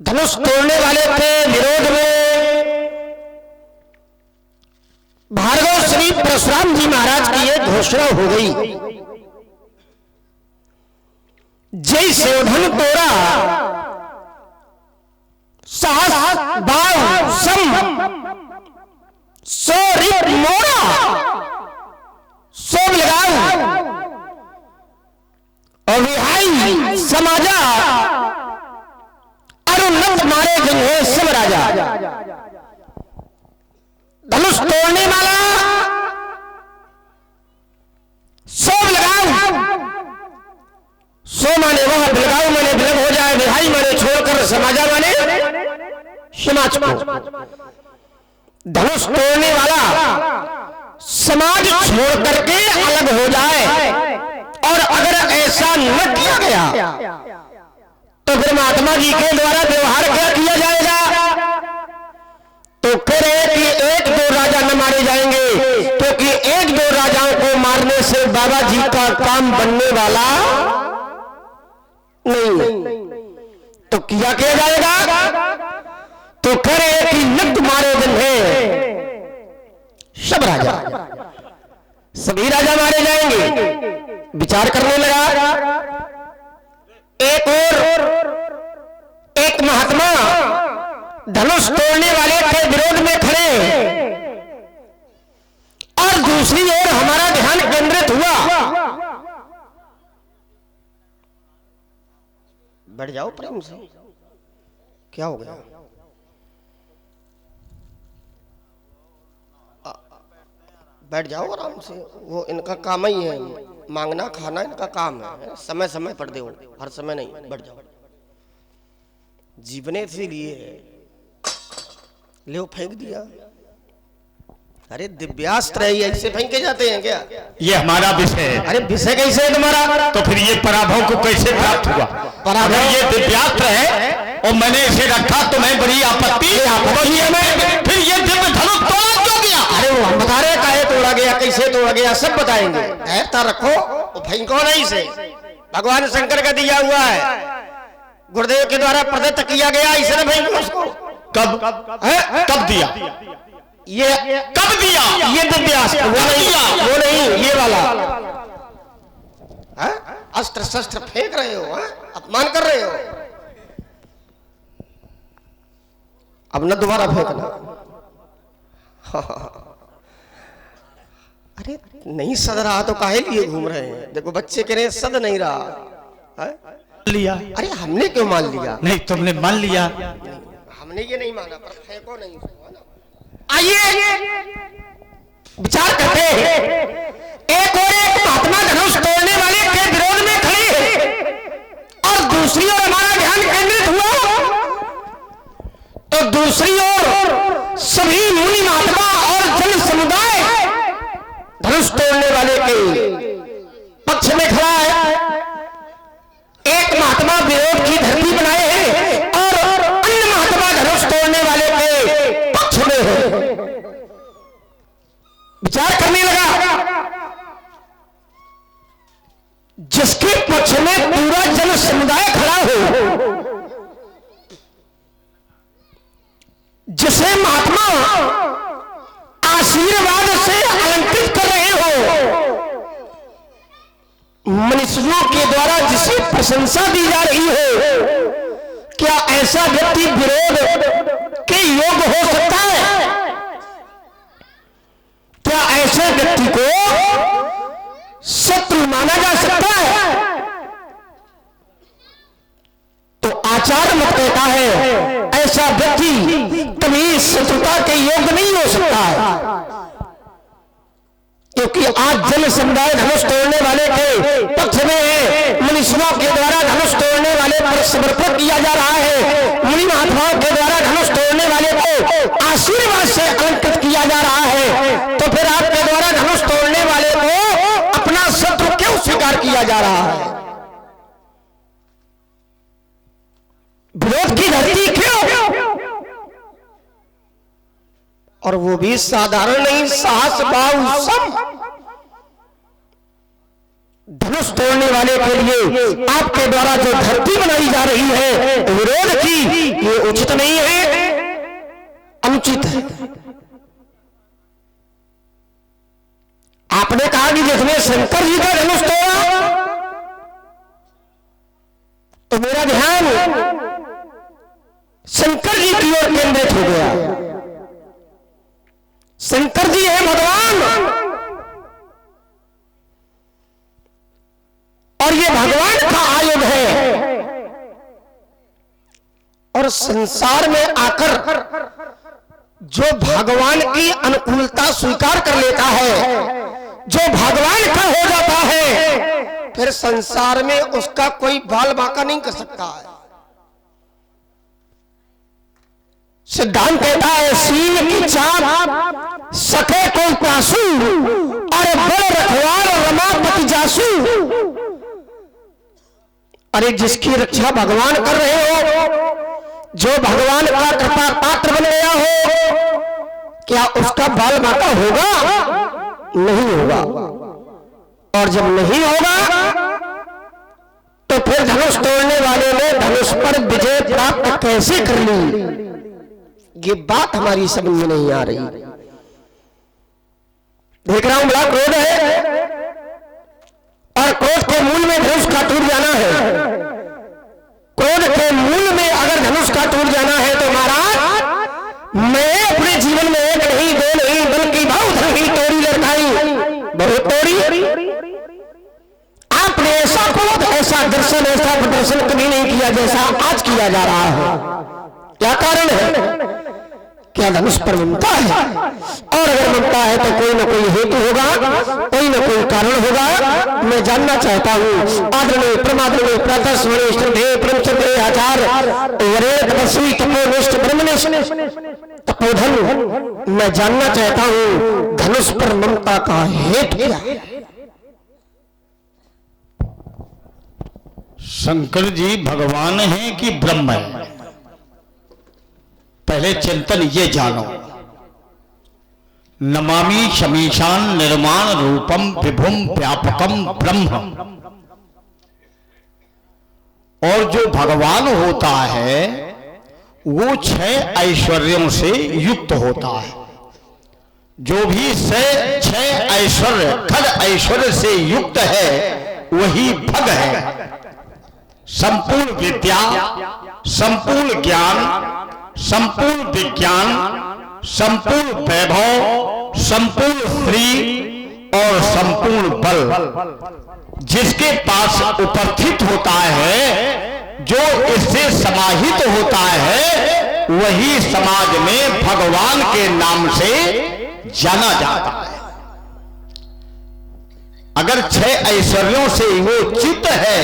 धनुष तोड़ने वाले के विरोध में भार्गव श्री परशुराम जी महाराज की ये घोषणा हो गई, जय सेवधन तोड़ा साहस भाव सम सो रिप मोड़ा सोम लगाऊ और विहाई समाजा अरुणत मारे जंगे सब राजा। धनुष तोड़ने वाला सोम लगाऊ, सो माने वह बिलगाऊ माने बिलग हो जाए, विहाई माने छोड़कर समाजा माने समाज को। धनुष तोड़ने वाला समाज छोड़ करके अलग हो जाए, और अगर ऐसा न किया गया तो फिर महात्मा जी के द्वारा व्यवहार क्या किया जाएगा? तो कह रहे कि एक दो राजा न मारे जाएंगे, क्योंकि एक दो राजाओं को मारने से बाबा जी का काम बनने वाला नहीं। तो किया जाएगा? तो कह रहे कि न तुम्हारे दिन है सब राजा, सभी राजा मारे जाएंगे। विचार करने लगा, एक महात्मा धनुष तोड़ने वाले के विरोध में खड़े, और दूसरी ओर हमारा ध्यान केंद्रित हुआ। बैठ जाओ प्रेम से, क्या हो गया? बैठ जाओ आराम से, वो इनका काम ही है, मांगना खाना इनका काम है, समय समय पर दो, हर समय नहीं। बैठ जाओ, जीवने से लिए ले फेंक दिया। अरे दिव्यास्त्र है, ऐसे फेंके जाते हैं क्या? ये हमारा विषय है। अरे विषय कैसे है तुम्हारा? तो फिर ये पराभव को कैसे प्राप्त हुआ? पराभव ये दिव्यास्त्र है और मैंने इसे रखा, तुम्हें बड़ी आपत्ति, फिर ये दिव्य धनुष तोड़ा क्यों गया? अरे वो हम बता रहे काहे तोड़ा गया, कैसे तोड़ा गया, सब बताएंगे। धैर्यता रखो, वो फेंको नहीं से, भगवान शंकर का दिया हुआ है, गुरुदेव के द्वारा प्रदत्त किया गया, इसे न फेंको उसको। कब दिया? ये कब दिया? ये दिव्यास्त्र, वो नहीं, ये वाला। अस्त्र शस्त्र फेंक रहे हो, अपमान कर रहे हो। अब न दोबारा फेंकना। अरे नहीं सद रहा तो काहे लिए घूम रहे हैं? देखो बच्चे कह रहे हैं सद नहीं रहा है? लिया। अरे हमने क्यों मान लिया? नहीं, तुमने मान लिया। हमने ये नहीं माना, पर फेंको नहीं। आइए विचार करते हैं। एक और एक महात्मा धनुष तोड़ने वाले के विरोध में खड़े, और दूसरी ओर हमारा ध्यान केंद्रित हुआ, तो दूसरी ओर सभी मुनि महात्मा और जन समुदाय धनुष तोड़ने वाले के पक्ष में खड़ा है। एक महात्मा विरोध की धरती बनाए हैं, और अन्य महात्मा धनुष तोड़ने वाले के पक्ष में है। विचार करने लगा, जिसके पक्ष में पूरा जन समुदाय खड़ा हो, जिसे महात्मा आशीर्वाद से अलंकृत कर रहे हो, मनुष्यों के द्वारा जिसे प्रशंसा दी जा रही हो, क्या ऐसा व्यक्ति विरोध के योग्य हो सकता है? क्या ऐसे व्यक्ति को शत्रु माना जा सकता है? तो आचार्य मत कहता है ऐसा व्यक्ति कभी शत्रुता के योग्य नहीं हो सकता है, क्योंकि आज जन समुदाय धनुष तोड़ने वाले के पक्ष में है। मनुष्यों के द्वारा धनुष तोड़ने वाले पर समर्पण किया जा रहा है, मुनि महात्माओं के द्वारा धनुष तोड़ने वाले को आशीर्वाद से अलंकृत किया जा रहा है। तो फिर आपके द्वारा धनुष तोड़ने वाले को अपना शत्रु क्यों स्वीकार किया जा रहा है? विरोध की धरती क्यों? और वो भी साधारण नहीं, साहस भाव सम धनुष तोड़ने वाले के लिए आपके द्वारा जो धरती बनाई जा रही है विरोध की, ये उचित नहीं है, अनुचित है। आपने कहा कि जिसने शंकर जी का धनुष तोड़ा, तो मेरा ध्यान शंकर जी की ओर केंद्रित हो गया। शंकर जी है भगवान, और ये भगवान का आयोग है, और संसार में आकर जो भगवान की अनुकूलता स्वीकार कर लेता है, जो भगवान का हो जाता है, फिर संसार में उसका कोई बाल बांका नहीं कर सकता है। सिद्धांत कहता है सीन की चाप सखे कोई पासू, और बड़ रखवार रमापति जासू। अरे जिसकी रक्षा भगवान कर रहे हो, जो भगवान का कृपा पात्र बन गया हो, क्या उसका बाल बांका होगा? नहीं होगा। और जब नहीं होगा तो फिर धनुष तोड़ने वाले ने धनुष पर विजय प्राप्त कैसे कर ली? ये बात हमारी समझ में नहीं आ रही। देख रहा हूं बड़ा क्रोध है, और क्रोध के मूल में धनुष का टूट जाना है। क्रोध के मूल में अगर धनुष का टूट जाना है तो महाराज, मैं अपने जीवन में एक नहीं दो नहीं बल्कि बहुत ही तोड़ी लड़काई, बहुत तोड़ी। आपने ऐसा क्रोध, ऐसा दर्शन, ऐसा प्रदर्शन कभी नहीं किया जैसा आज किया जा रहा है। क्या कारण है? क्या धनुष पर ममता है? और अगर ममता है तो कोई ना कोई हेतु होगा, कोई ना कोई कारण होगा। मैं जानना चाहता हूँ आदरणीय प्रमादरणीय प्रातस्मरणीय श्रद्धेय परमश्रद्धेय आचार्य वरेद तपस्वी तपोनिष्ठ ब्रह्मनिष्ठ तपोधन, मैं जानना चाहता हूँ धनुष पर ममता का हेतु क्या है? शंकर जी भगवान हैं कि ब्रह्म है? पहले चिंतन ये जानो। नमामि शमीशान निर्माण रूपम विभुम व्यापकम ब्रह्म। और जो भगवान होता है वो 6 ऐश्वर्यों से युक्त होता है। जो भी 6 ऐश्वर्य खद ऐश्वर्य से युक्त है वही भग है। संपूर्ण विद्या, संपूर्ण ज्ञान, संपूर्ण विज्ञान, संपूर्ण वैभव, संपूर्ण श्री और संपूर्ण बल जिसके पास उपस्थित होता है, जो इससे समाहित होता है, वही समाज में भगवान के नाम से जाना जाता है। अगर 6 ऐश्वर्यों से वो चित्त है,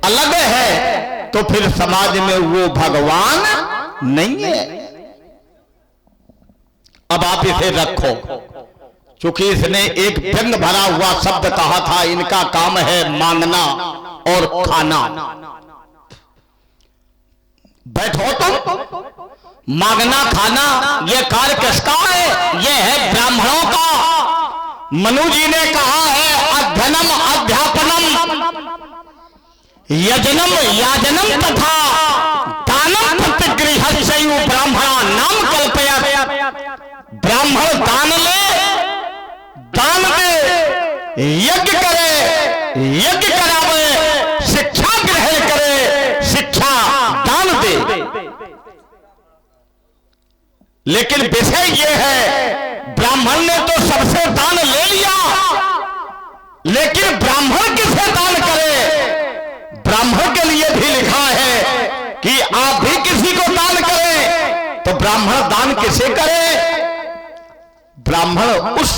अलग है, तो फिर समाज में वो भगवान नहीं है। अब आप इसे रखो, क्योंकि इसने एक व्यंग भरा हुआ शब्द कहा था, इनका काम है मांगना और खाना। बैठो तुम, मांगना खाना ये कार्य किसका है? ये है ब्राह्मणों का। मनु जी ने कहा है अध्ययनम अध्यापनम यजनम याजनम तथा दानम प्रतिगृहस्यु ब्राह्मणा नाम कल्पयत्। ब्राह्मण दान ले, दान दे, यज्ञ करे, यज्ञ करावे, शिक्षा ग्रहण करे, शिक्षा दान दे। लेकिन विषय यह है, ब्राह्मण ने तो सबसे दान ले लिया, लेकिन ब्राह्मण किसे दान करे? ब्राह्मण के लिए भी लिखा है कि आप भी किसी को दान करें। तो ब्राह्मण दान किसे करे? ब्राह्मण उस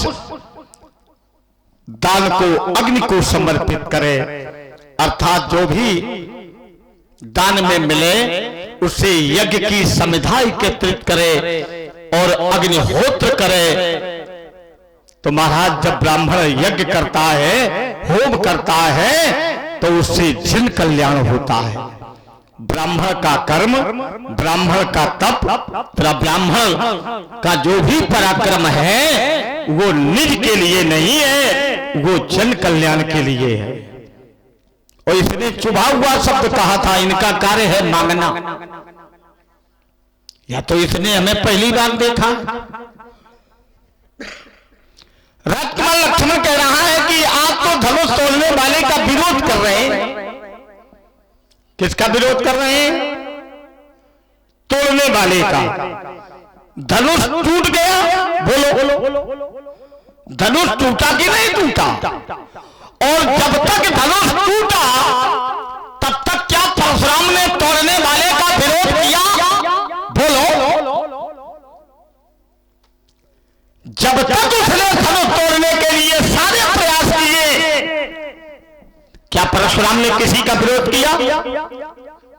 दान को अग्नि को समर्पित करे, अर्थात जो भी दान में मिले उसे यज्ञ की समिधा एकत्रित करे और अग्निहोत्र करे। तो महाराज जब ब्राह्मण यज्ञ करता है, होम करता है, तो उससे जिन कल्याण होता है। ब्राह्मण का कर्म, ब्राह्मण का तप, ब्राह्मण का जो भी पराक्रम है वो निज के लिए नहीं है, वो जन कल्याण के लिए है। और इसने चुभा हुआ शब्द कहा था, इनका कार्य है मांगना। या तो इसने हमें पहली बार देखा। राजकुमार लक्ष्मण कह रहा है कि आप तो धनुष तोड़ने वाले का विरोध कर रहे हैं। किसका विरोध कर रहे हैं? तोड़ने वाले का। धनुष टूट गया, बोलो धनुष टूटा कि नहीं टूटा? और जब तक धनुष टूटा तब तक क्या परशुराम ने तोड़ने वाले का विरोध किया? बोलो। जब तक उसने धनुष तोड़ने के लिए सारे प्रयास किए, क्या परशुराम ने किसी का विरोध किया?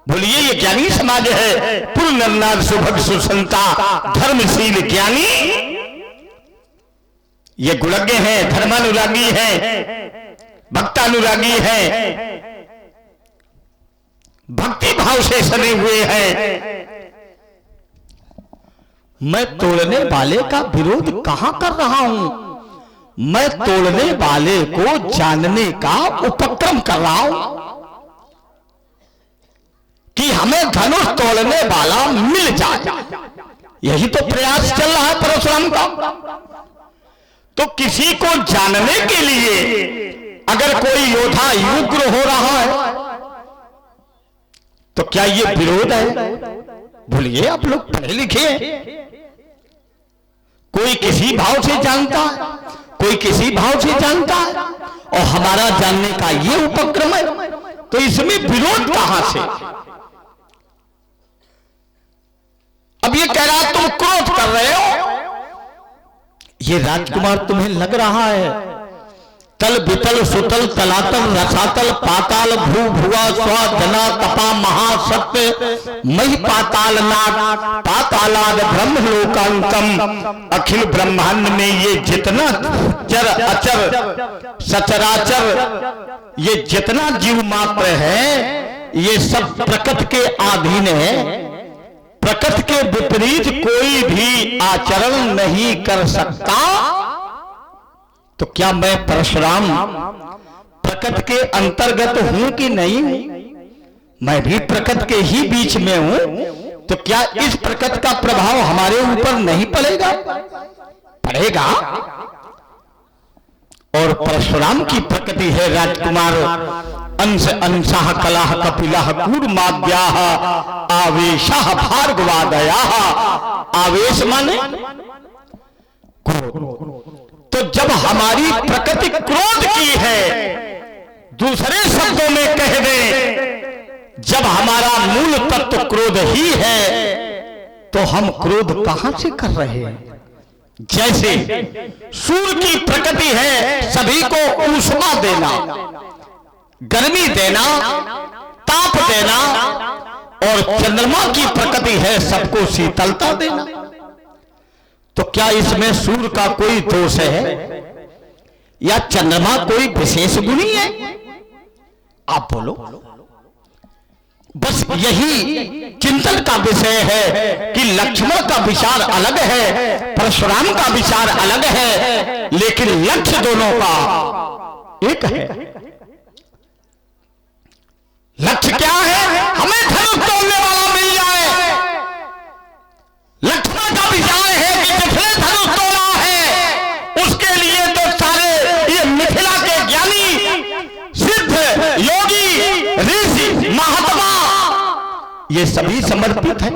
बोलिए, ये ज्ञानी समाज है, पूर्ण नर सुभग सुसंता धर्मशील ज्ञानी। ये गुणज्ञ हैं, धर्मानुरागी हैं, भक्तानुरागी हैं, भक्ति भाव से सने हुए हैं। मैं तोड़ने वाले का विरोध कहां कर रहा हूं? मैं तोड़ने वाले को जानने का उपक्रम कर रहा हूं कि हमें धनुष तोड़ने वाला मिल जाए। यही तो प्रयास चल रहा है परशुराम का। तो किसी को जानने के लिए अगर कोई योद्धा उग्र हो रहा है तो क्या ये विरोध है? बोलिए, आप लोग पढ़े लिखे हैं। कोई किसी भाव से जानता है, कोई किसी भाव से जानता है, और हमारा जानने का ये उपक्रम है, तो इसमें विरोध कहां से? अब ये कह रहा तुम क्रोध कर रहे हो। ये राजकुमार तुम्हें लग रहा है तल बितल सुतल तलातल रसातल पाताल भू भुआ स्वा धना तपा महासत्य मही पाताल नाग पातालाद ब्रह्म लोकांकम। अखिल ब्रह्मांड में ये जितना चर अचर सचराचर, ये जितना जीव मात्र है, ये सब प्रकृति के अधीन है। प्रकृति के विपरीत कोई भी आचरण नहीं कर सकता। तो क्या मैं परशुराम प्रकृति के अंतर्गत हूं कि नहीं हूं? मैं भी प्रकृति के ही बीच में हूं। तो क्या इस प्रकृति का प्रभाव हमारे ऊपर नहीं पड़ेगा? पड़ेगा। और परशुराम की प्रकृति है राजकुमार, अंश अंशः कलह कपिलः कूर्माद्याः आवेशः भार्गवादयाः। आवेश माने क्रोध। तो जब हमारी प्रकृति क्रोध की है, दूसरे शब्दों में कह दे, जब हमारा मूल तत्व क्रोध ही है, तो हम क्रोध कहां से कर रहे हैं? जैसे सूर्य की प्रकृति है सभी को ऊष्मा देना, गर्मी देना, ताप देना, और चंद्रमा की प्रकृति है सबको शीतलता देना। तो क्या इसमें सूर्य का कोई दोष है या चंद्रमा कोई विशेष गुणी है? आप बोलो। बस यही चिंतन का विषय है कि लक्ष्मण का विचार अलग है, परशुराम का विचार अलग है, लेकिन लक्ष्य दोनों का एक है। लक्ष्य क्या है? हमें धनुष तोड़ने वाला मिल जाए। लक्ष्मण का विचार है कि जिसने धनुष तोड़ा है उसके लिए तो सारे ये मिथिला के ज्ञानी, सिद्ध, योगी, ऋषि, महात्मा, ये सभी समर्पित हैं।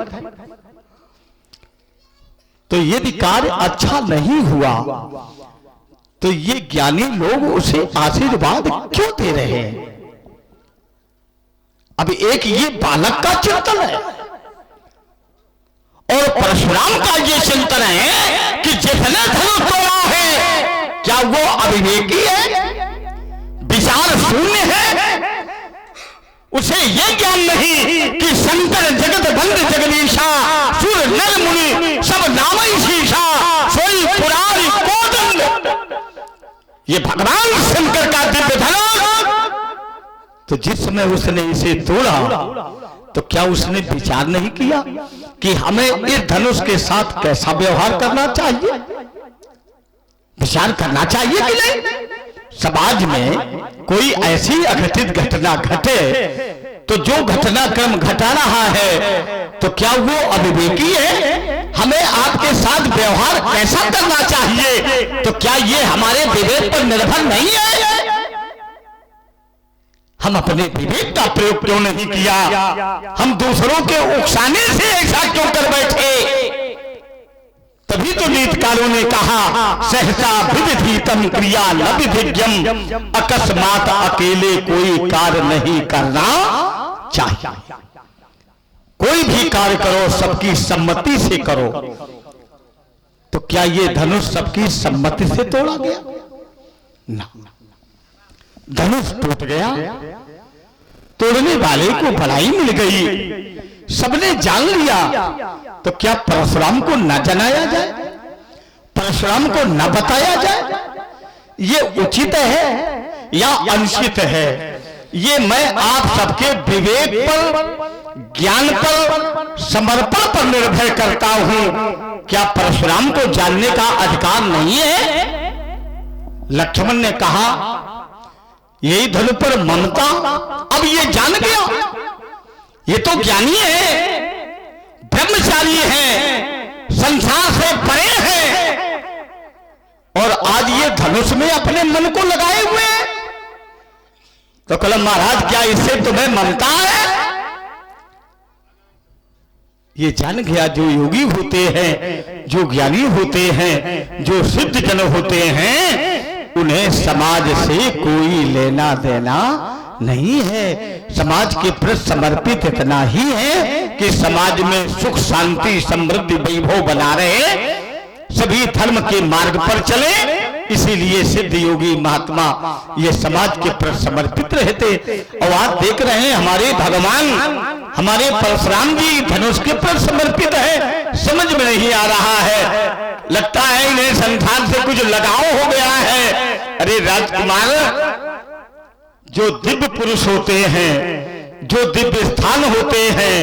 तो यदि कार्य अच्छा नहीं हुआ तो ये ज्ञानी लोग उसे आशीर्वाद क्यों दे रहे हैं? अब एक ये बालक का चिंतन है और परशुराम का ये चिंतन है कि जिसने धनुष तोड़ा है क्या वो अविवेकी है, विचार शून्य है? उसे ये ज्ञान नहीं कि शंकर जगत बंद जगदीशा सुर नर मुनि सब नाम शीशा सोई पुरारी कोदंड, ये भगवान शंकर का दिव्य धनुष। तो जिस समय उसने इसे तोड़ा तो क्या उसने विचार नहीं किया कि हमें इस धनुष के साथ कैसा व्यवहार करना चाहिए? विचार करना चाहिए कि नहीं? समाज में कोई ऐसी अघटित घटना घटे तो जो घटनाक्रम घटा रहा है तो क्या वो अविवेकी है? हमें आपके साथ व्यवहार कैसा करना चाहिए, तो क्या ये हमारे विवेक पर निर्भर नहीं है? हम अपने विवेक का प्रयोग क्यों नहीं किया? हम दूसरों के उकसाने से ऐसा क्यों कर बैठे? तभी तो नीतिकारों ने कहा सहसा विविधितम क्रिया न विधिज्ञम, अकस्मात अकेले कोई कार्य नहीं करना चाहिए। कोई भी कार्य करो सबकी सम्मति से करो। तो क्या ये धनुष सबकी सम्मति से तोड़ा गया? ना, धनुष टूट गया, तोड़ने वाले को भलाई मिल गई, सबने जान लिया। तो क्या परशुराम को न जनाया जाए, परशुराम को न बताया जाए? ये उचित है या अनुचित है? ये मैं आप सबके विवेक पर, ज्ञान पर, समर्पण पर निर्भर करता हूं। क्या परशुराम को जानने का अधिकार नहीं है? लक्ष्मण ने कहा यही धनु पर ममता, अब ये जान गया, ये तो ज्ञानी है, ब्रह्मचारी है, संसार से परे है, और आज ये धनुष में अपने मन को लगाए हुए हैं। तो कलम महाराज क्या इससे तुम्हें ममता है? ये जान गया जो योगी होते हैं, जो ज्ञानी होते हैं, जो सिद्ध जन होते हैं, उन्हें समाज से कोई लेना देना नहीं है। समाज के प्रति समर्पित इतना ही है कि समाज में सुख शांति समृद्धि वैभव बना रहे, सभी धर्म के मार्ग पर चले। इसीलिए सिद्ध योगी महात्मा ये समाज के प्रति समर्पित रहते। और आज देख रहे हैं हमारे भगवान, हमारे परशुराम जी धनुष के प्रति समर्पित है। समझ में नहीं आ रहा है, लगता है इन्हें संसार से कुछ लगाव हो गया है। अरे राजकुमार, जो दिव्य पुरुष होते हैं, जो दिव्य स्थान होते हैं,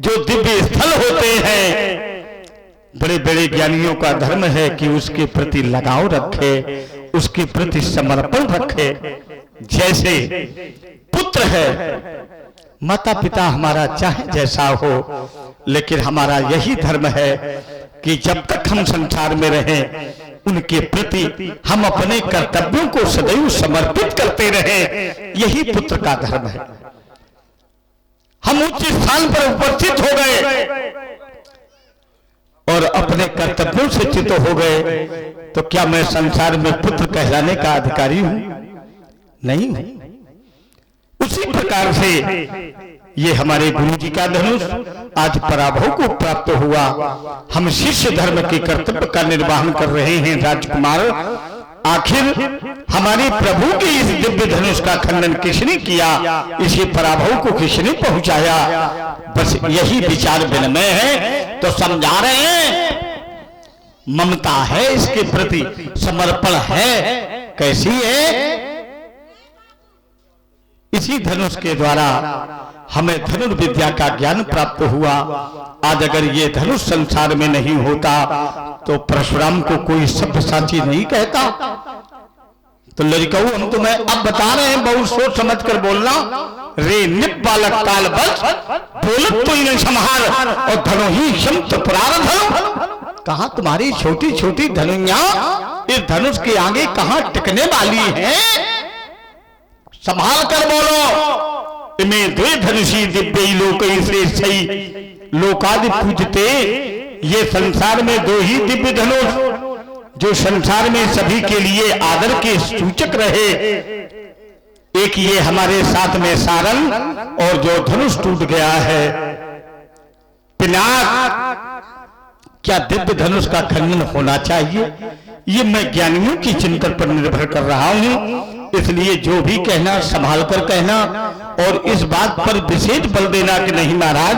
जो दिव्य स्थल होते हैं, बड़े बड़े ज्ञानियों का धर्म है कि उसके प्रति लगाव रखे, उसके प्रति समर्पण रखे। जैसे पुत्र है, माता पिता हमारा चाहे जैसा हो, लेकिन हमारा यही धर्म है कि जब तक हम संसार में रहें उनके प्रति हम अपने कर्तव्यों को सदैव समर्पित करते रहें। यही पुत्र का धर्म है। हम उच्च स्थान पर उपस्थित हो गए और अपने कर्तव्यों से च्युत हो गए, तो क्या मैं संसार में पुत्र कहलाने का अधिकारी हूं? नहीं हूं। उसी प्रकार से ये हमारे गुरु जी का धनुष आज पराभव को प्राप्त हुआ। हम शिष्य धर्म के कर्तव्य का निर्वहन कर रहे हैं। राजकुमार, आखिर हमारे प्रभु के इस दिव्य धनुष का खंडन किसने किया? इसी पराभव को किसने पहुंचाया? बस यही विचार विनिमय है। तो समझा रहे हैं, ममता है इसके प्रति, समर्पण है। कैसी है? इसी धनुष के द्वारा हमें धनुर्विद्या का ज्ञान प्राप्त हुआ। आज अगर ये धनुष संसार में नहीं होता तो परशुराम को कोई सभ्यसाची नहीं कहता। तो लड़काऊ, हम तुम्हें अब बता रहे हैं, बहुत सोच समझ कर बोलना। रे निप बालक काल बस बोलत तो इन्हें संहार, और धनु ही क्षमत प्रारब्ध। कहां तुम्हारी छोटी छोटी धनुया इस धनुष के आगे कहां टिकने वाली है? संभाल कर बोलो। इमें द्वे धनुषी दिव्य लोक से सही लोकादि पूजते। ये संसार में दो ही दिव्य धनुष जो संसार में सभी के लिए आदर के सूचक रहे। एक ये हमारे साथ में सारंग, और जो धनुष टूट गया है पिनाक। क्या दिव्य धनुष का खंडन होना चाहिए? ये मैं ज्ञानियों की चिंतन पर निर्भर कर रहा हूं। इसलिए जो भी कहना संभाल कर कहना, और इस बात पर विशेष बल देना कि नहीं महाराज,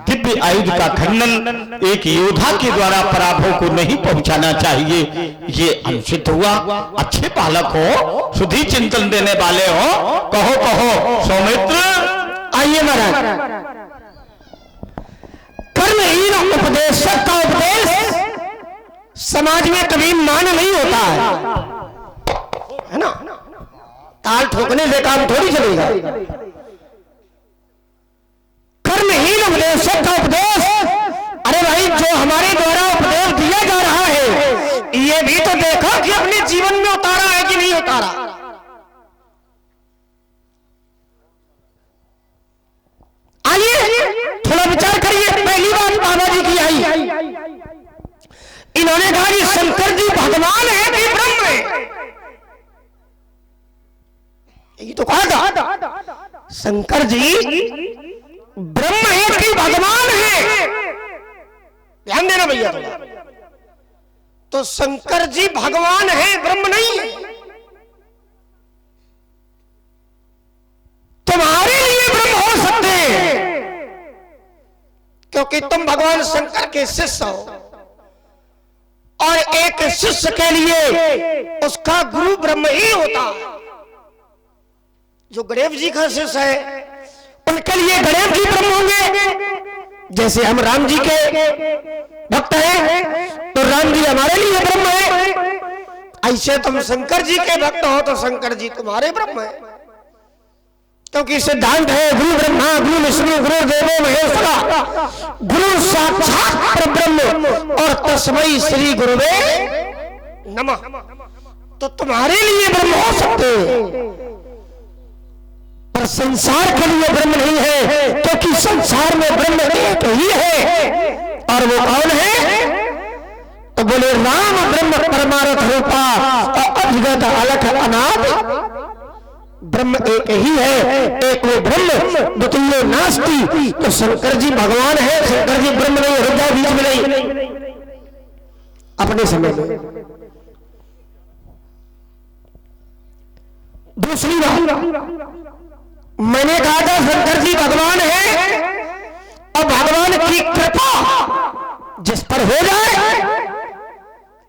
दिव्य आयुध का खंडन एक योद्धा के द्वारा पराभव को नहीं पहुंचाना चाहिए। ये अनुचित हुआ। अच्छे बालक हो, शुद्धि चिंतन देने वाले हो, कहो कहो सौमित्र। आइए महाराज, कर्महीन उपदेशक का उपदेश समाज में कभी मान नहीं होता है ना। ताल ठोकने से काम थोड़ी चलेगा। कर्महीन उपदेशक का उपदेश, अरे भाई जो हमारे द्वारा उपदेश दिया जा रहा है ये भी तो देखो कि अपने जीवन में उतारा है कि नहीं उतारा। आइए थोड़ा विचार करिए। पहली बात बाबा जी की आई, इन्होंने कहा कि शंकर जी भगवान है कि ब्रह्म है। ये तो कहा था शंकर जी ब्रह्म है कि भगवान है। ध्यान देना भैया थोड़ा। तो शंकर जी भगवान है, ब्रह्म नहीं है। तुम्हारे लिए ब्रह्म हो सकते हैं क्योंकि तुम भगवान शंकर के शिष्य हो, और एक शिष्य के लिए उसका गुरु ब्रह्म ही होता है। जो गणेश जी का शिष्य है उनके लिए गणेश जी ब्रह्म होंगे। जैसे हम राम जी के भक्त हैं तो राम जी हमारे लिए ब्रह्म है। ऐसे तुम शंकर जी के भक्त हो तो शंकर जी तुम्हारे ब्रह्म है। क्योंकि सिद्धांत है गुरु ब्रह्मा गुरु विष्णु गुरु देवो महेश्वरा गुरु साक्षात परब्रह्म और तस्मै श्री गुरुवे नमः। तो तुम्हारे लिए ब्रह्म हो सकते पर संसार के लिए ब्रह्म नहीं है, क्योंकि संसार में ब्रह्म एक ही है। और वो कौन है? तो बोले राम ब्रह्म परमार्थ रूपा और अभिगत अलख अनाद ब्रह्म एक ही है। एक वो ब्रह्म द्वितीय नास्ति। तो शंकर जी भगवान है, शंकर जी ब्रह्म नहीं। हृदय बीच में नहीं, अपने समय में। दूसरी बात मैंने कहा था शंकर जी भगवान है और भगवान की कृपा जिस पर हो जाए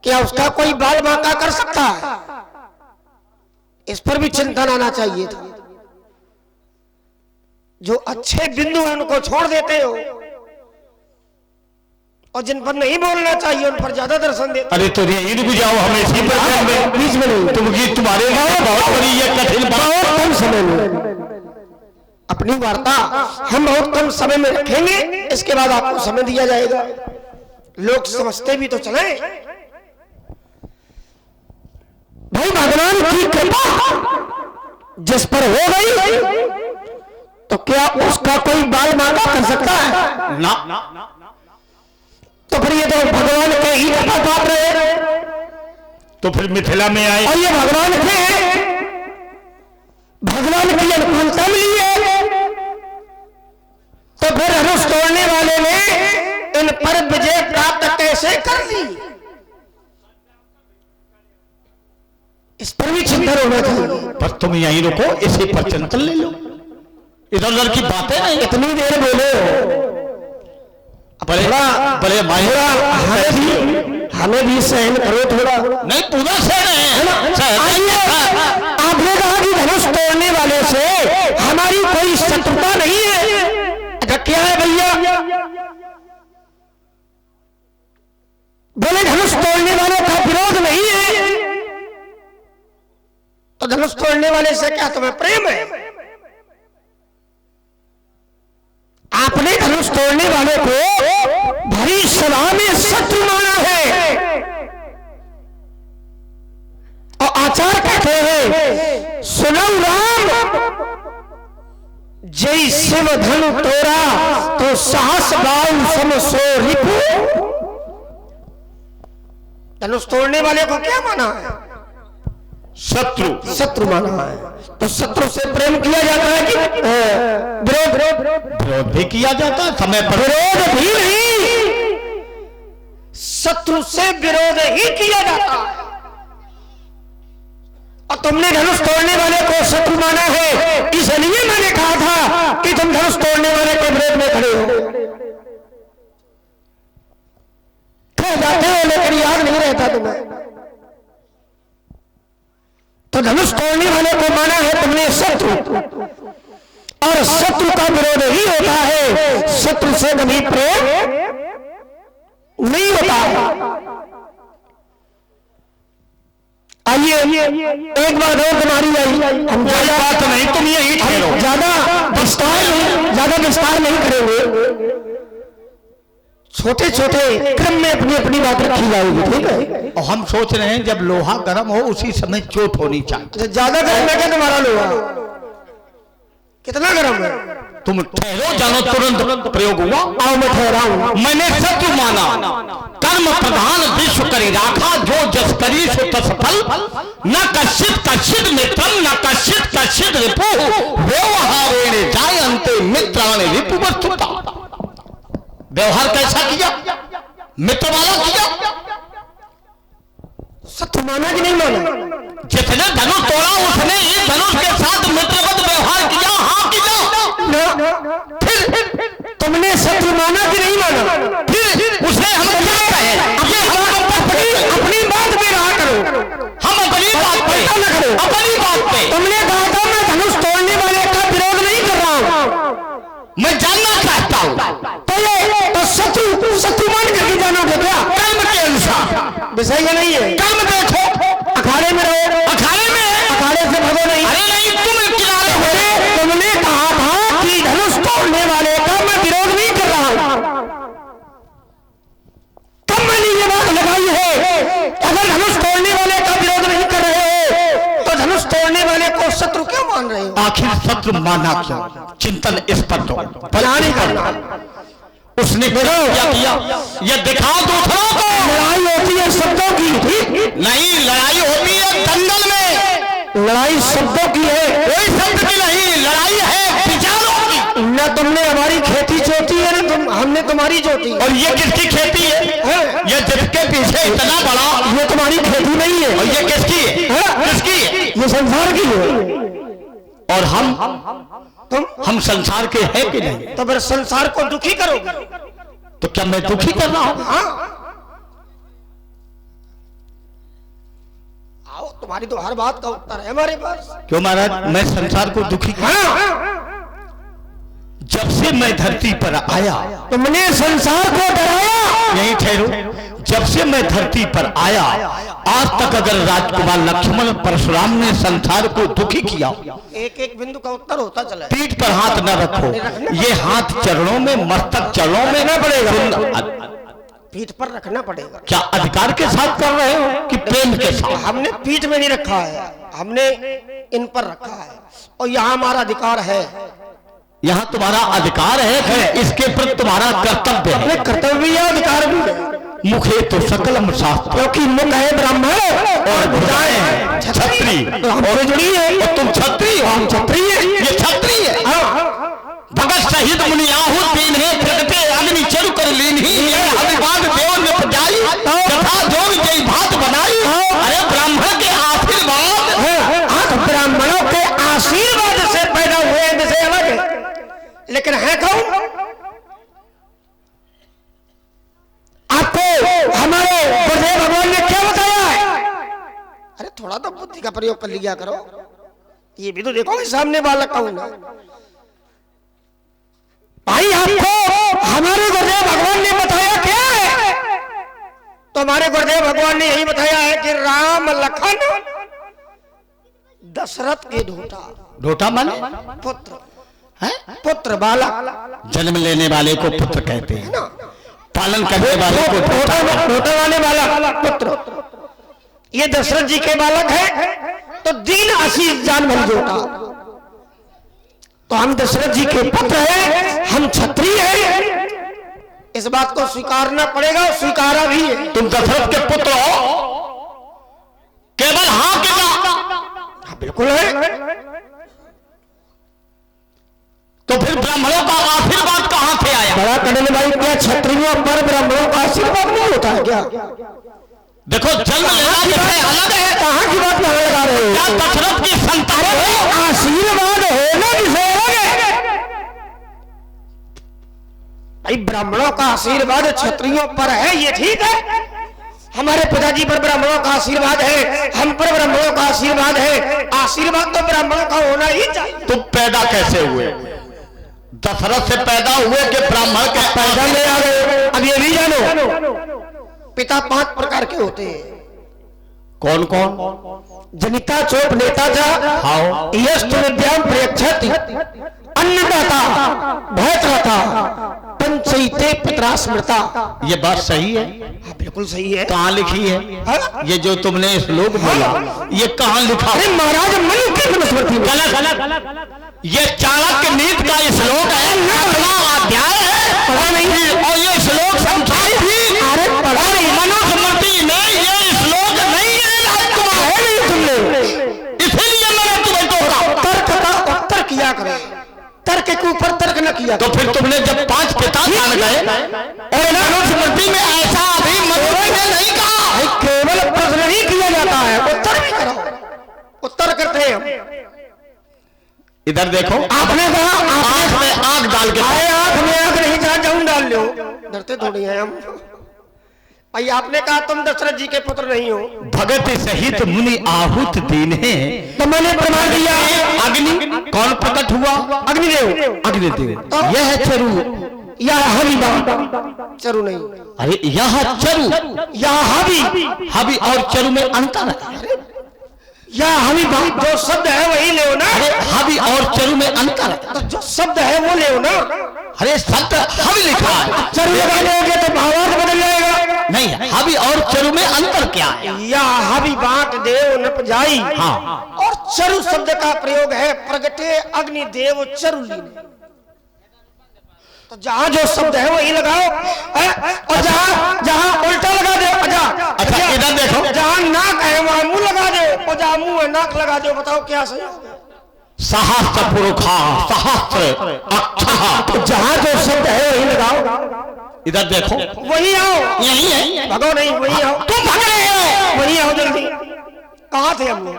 क्या उसका कोई बाल बांका कर सकता है? इस पर भी चिंतन आना चाहिए था। जो अच्छे बिंदु हैं उनको छोड़ देते हो और जिन पर नहीं बोलना चाहिए उन पर ज्यादा दर्शन देते। अरे तो यही रुक जाओ, हमें इसी पर बीच में नहीं, तुम्हारे बहुत बड़ी ये कठिन बहुत कम समय में अपनी वार्ता हम बहुत कम समय में रखेंगे। इसके बाद आपको समय दिया जाएगा। लोग समझते भी तो चले भाई भगवान की कृपा जिस पर हो गई तो क्या उसका कोई बाल बांका कर सकता है? ना। तो फिर ये तो भगवान के ही कथा पात्र है। तो फिर मिथिला में आए और ये भगवान के भगवान की अनुकूलता मिली है। तो फिर धनुष तोड़ने वाले ने इन पर विजय प्राप्त कैसे कर ली? इस पर भी चिंतन होना चाहिए। पर तुम यहीं रुको, इसी पर चिंतन ले लो। इधर उधर की बातें नहीं। इतनी देर बोले बड़े माहिरा हमें भी सहन करो थोड़ा। नहीं पूरा सहन है। आपने कहा कि धनुष तोड़ने वाले से हमारी कोई शत्रुता नहीं है। अच्छा क्या है भैया? बोले धनुष तोड़ने वालों का विरोध नहीं है। तो धनुष तोड़ने वाले से क्या तुम्हें प्रेम है? आपने धनुष तोड़ने वाले को भरी सभा में शत्रु माना है। और आचार्य कहते हैं सुनो राम जय शिव धनु तोरा तो साहस बाल सम सो रिपु। धनुष तोड़ने वाले को क्या माना है? शत्रु माना है। तो शत्रु से प्रेम किया जाता है कि विरोध भी किया जाता है समय पर? विरोध भी नहीं, शत्रु से विरोध ही किया जाता है। और तुमने धनुष तोड़ने वाले को शत्रु माना है, इसलिए मैंने कहा था कि तुम धनुष तोड़ने वाले के विरोध में खड़े हो। कह जाते हो लेकिन याद नहीं रहता तुम्हें। तो धनुष तोड़ने वाले को माना है तुमने शत्रु, और शत्रु का विरोध ही होता है। शत्रु से कभी प्रेम नहीं होता है। आइए आइए एक बात और तुम्हारी आई, हम कोई बात नहीं, तुम यही ठहरो। ज्यादा विस्तार नहीं करेंगे, छोटे छोटे क्रम में अपनी अपनी बात रखी जाएगी, ठीक है। और हम सोच रहे हैं जब लोहा गर्म हो उसी समय चोट होनी चाहिए। ज्यादा गर्म है क्या तुम्हारा लोहा? कितना गर्म है? तुम ठहरो, जानो तुरंत प्रयोग हुआ। आओ मैं ठहराऊं। मैंने सत्य माना, कर्म प्रधान विश्व करी राखा, जो जस करी सो तस फल, न कश्चित मित्रम न कश्चित रिपु, व्यवहारेण जायन्ते मित्राणि रिपु वस्तुतः। व्यवहार कैसा किया? मित्र वाला किया। सत्य माना कि नहीं माना? जिसने धनुष तोड़ा उसने इस धनुष के साथ मित्रवत व्यवहार किया। हाँ किया ना। फिर तुमने सत्य माना कि नहीं माना? फिर उसने हम क्या कहे? अपनी बात में रहा करो, हम अपनी बात पे न करो। अपनी बात पे तुमने कहा था मैं धनुष तोड़ने वाले का विरोध नहीं कर रहा हूँ, मैं जानना चाहता हूँ। तो सत्य मान करके जानोगे क्या? कर्म के अनुसार विषय का नहीं है। कर्म देखो, अखाड़े में रहो, अखाड़े से भगो नहीं। अरे नहीं, तुम किनारे हो। तुमने कहा था कि धनुष तोड़ने वाले का मैं विरोध नहीं कर रहा हूं, तब मैंने ये बात लगाई है। अगर धनुष तोड़ने वाले का विरोध नहीं कर रहे हो तो धनुष तोड़ने वाले को शत्रु क्यों मान रहे हो? आखिर शत्रु माना क्यों? चिंतन इस पर दो, बना नहीं करना। उसने क्या किया? ये दिखाओ दूसरों को। लड़ाई होती है शब्दों की, ठीक नहीं, लड़ाई होती है दंगल में। लड़ाई शब्दों की है, कोई शब्द की नहीं, लड़ाई है विचारों की। न तुमने हमारी खेती जोती है न हमने तुम्हारी जोती। और ये किसकी खेती है? ये जिसके पीछे इतना बड़ा, ये तुम्हारी खेती नहीं है। और ये किसकी है? किसकी है? ये संसार की है। और हम संसार के हैं कि नहीं? तो फिर संसार को दुखी करोगे? तो क्या मैं दुखी कर रहा हूं? हाँ। आओ, तुम्हारी तो हर बात का उत्तर है हमारे पास। क्यों महाराज, मैं संसार को दुखी कर? हाँ। जब से मैं धरती पर आया, तुमने संसार को डराया। यहीं ठहरो। जब से मैं धरती पर आया आज तक अगर राजकुमार लक्ष्मण परशुराम ने संसार को दुखी किया, एक एक बिंदु का उत्तर होता चला। पीठ पर हाथ न रखो, ये हाथ चरणों में, मस्तक चरणों में न पड़ेगा। पीठ पर रखना पड़ेगा। क्या अधिकार के साथ कर रहे हो कि प्रेम के साथ? हमने पीठ में नहीं रखा है, हमने इन पर रखा है और यहाँ हमारा अधिकार है। यहाँ तुम्हारा अधिकार है, इसके प्रति तुम्हारा कर्तव्य है। कर्तव्य भी है, अधिकार भी है। मुखे तो सकलम शास्त्र, क्योंकि मुख है ब्राह्मण और भुजाएं हैं क्षत्रिय। हमसे जुड़ी है। और तुम क्षत्रिय, हम क्षत्रिय हैं। ये क्षत्रिय है। भगत शहीद मुनियाहु तीन है, प्रगटे अग्नि चरु कर लीन्ही, हरिवाद देव ने प्रजाई, तथा जोग जय भात बनाई। अरे ब्राह्मण के आशीर्वाद, ब्राह्मणों के आशीर्वाद से पैदा हुए विषय अलग है, लेकिन है कौन? आपको हमारे गुरुदेव भगवान ने क्या बताया है? अरे थोड़ा तो बुद्धि का प्रयोग कर लिया करो। ये भी तो देखो सामने बालक कौन है। भाई आपको हमारे गुरुदेव भगवान ने बताया क्या है? तो हमारे गुरुदेव भगवान ने यही बताया है कि राम लखन दशरथ के ढोटा माने पुत्र है, पुत्र बालक। जन्म लेने वाले को पुत्र कहते हैं, पालन करने वाले को ढोटा वाले वाला पुत्र। ये दशरथ जी के बालक है, तो दीन आशीष जान भर जोटा। तो हम दशरथ जी के पुत्र हैं, हम क्षत्रिय हैं, इस बात को स्वीकारना पड़ेगा और स्वीकारा भी है। तुम दशरथ के पुत्र हो? केवल हाँ के ना? हाँ बिल्कुल है। तो फिर ब्राह्मणों का आशीर्वाद कहां से आया? बड़ा करने भाई, क्या क्षत्रियों पर ब्राह्मणों का आशीर्वाद नहीं होता है क्या? देखो जन्म लेना जैसे अलग है, कहाँ की बात में लगा रहे हो? क्या दशरथ की संतान हो? आशीर्वाद होना किसे है? भाई ब्राह्मणों का आशीर्वाद क्षत्रियों पर है, ये ठीक है। हमारे पिताजी पर ब्राह्मणों का आशीर्वाद है, हम पर ब्राह्मणों का आशीर्वाद है। आशीर्वाद तो ब्राह्मणों का होना ही चाहिए। तुम पैदा कैसे हुए? दशरथ से पैदा हुए कि ब्राह्मण के पैदा ले आ गए? अब ये भी जानो, पिता 5 प्रकार के होते हैं। कौन कौन? जनिता चोप नेता जा हाँ यस्तु विद्याम प्रयच्छति अन्नदाता भयत्राता पंचैते पितरा स्मृता। ये बात सही है? हाँ बिल्कुल सही है। कहाँ लिखी है? हाँ? ये जो तुमने श्लोक बोला ये कहाँ लिखा? अरे महाराज मन की मनुस्मृति में। गलत। ये चाणक्य नीति का ये श्लोक है, अध्याय है, पढ़ा नहीं है। और ये श्लोक संख्या भी अरे पढ़ा नहीं। मनुस्मृति में ये श्लोक नहीं है राजकुमार, है नहीं तुमने, इसीलिए मैंने तुम्हें टोका। तर्क का उत्तर किया करो, तर्क के ऊपर तर्क न किया तो फिर तुमने जब 5 पिता जान गए और मनुस्मृति में ऐसा अभी मनुष्य ने नहीं कहा। केवल प्रश्न ही किया जाता है, उत्तर भी करो। उत्तर करते हैं हम। इधर देखो, आपने कहा आंख में आंख डाल के, आए आंख में आंख नहीं जा जाऊं डाल लो, डरते थोड़ी हैं हम। भाई आपने कहा तुम दशरथ जी के पुत्र नहीं हो। भगत सहित मुनि आहूत दीन है, तो मैंने प्रमाण दिया। अग्नि कौन प्रकट हुआ? अग्निदेव। अग्निदेव। यह चरु या हरिबा, चरु नहीं। अरे यह चरु या हवि, हवि और चरु में अंतर है। या हरिबा जो शब्द है वही ले ना। अरे हवि और चरु में अंतर है। तो जो शब्द है वो ले ना। अरे शब्द हवि लिखा है, चरु लगा दोगे तो भावार्थ बदल जाएगा। नहीं, हवि और चरु में अंतर क्या है? या हवि बांट देव नप जाई। हाँ। और चरु शब्द का प्रयोग है प्रगटे अग्निदेव चरु लीने। तो जहां जो शब्द है वही लगाओ, और जहां जहां उल्टा लगा दो। अच्छा इधर देखो, जहां नाक है वहां मुंह लगा दो, और जहां मुंह है नाक लगा दो। बताओ क्या सही होगा? सहस्त्र पुरुषा सहस्त्र अक्षः। तो जहां जो शब्द है वही लगाओ। इधर देखो, वही आओ। यही है। भगो नहीं, वही आओ। तुम भाग रहे हो। वही आओ जल्दी। कहाँ थे हम लोग?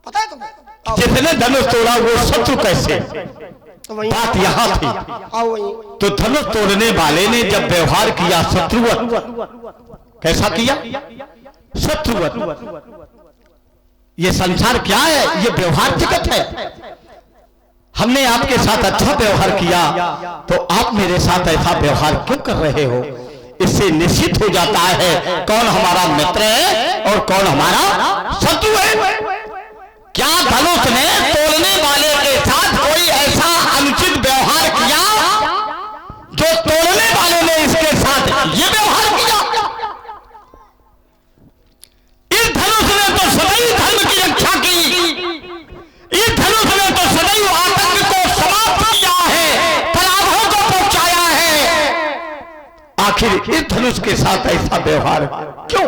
पता है तुम्हें? जिसने धनुष तोड़ा वो शत्रु कैसे? तो वही बात यहाँ थी। आओ वही। तो धनुष तोड़ने वाले ने जब व्यवहार किया शत्रुवत, कैसा किया? शत्रुवत। ये संसार क्या है? ये व्यवहार जगत है। हमने आपके साथ अच्छा व्यवहार किया तो आप मेरे साथ ऐसा व्यवहार क्यों कर रहे हो? इससे निश्चित हो जाता है कौन हमारा मित्र है और कौन हमारा शत्रु है। क्या धनुष ने तोड़ने वाले के साथ कोई ऐसा अनुचित व्यवहार किया जो तोड़ने वाले ने इसके साथ ये व्यवहार किया? इस धनुष ने तो सदैव धर्म की रक्षा की, इस धनुष ने तो सदैव आतंक को समाप्त किया है, पराभव को पहुंचाया है। आखिर इस धनुष के साथ ऐसा व्यवहार क्यों?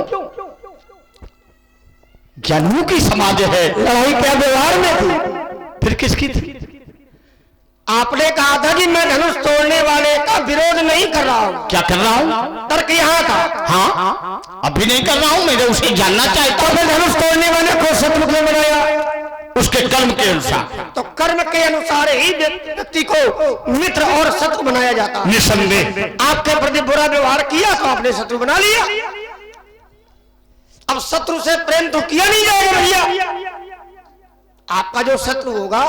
ज्ञानियों की समाज है, लड़ाई क्या व्यवहार में थी? फिर किसकी थी? आपने कहा था कि मैं धनुष तोड़ने वाले का विरोध नहीं कर रहा हूँ। क्या कर रहा हूं? तर्क यहाँ था। हाँ, अभी नहीं कर रहा हूं, मैं उसे जानना चाहता तो हूं। धनुष तोड़ने वाले को शत्रु क्यों बनाया? उसके कर्म के अनुसार। तो कर्म के अनुसार ही व्यक्ति को मित्र और शत्रु बनाया जाता है। निसंदेह। आपके प्रति बुरा व्यवहार किया तो आपने शत्रु बना लिया। अब शत्रु से प्रेम तो किया नहीं जाएगा भैया। आपका जो शत्रु होगा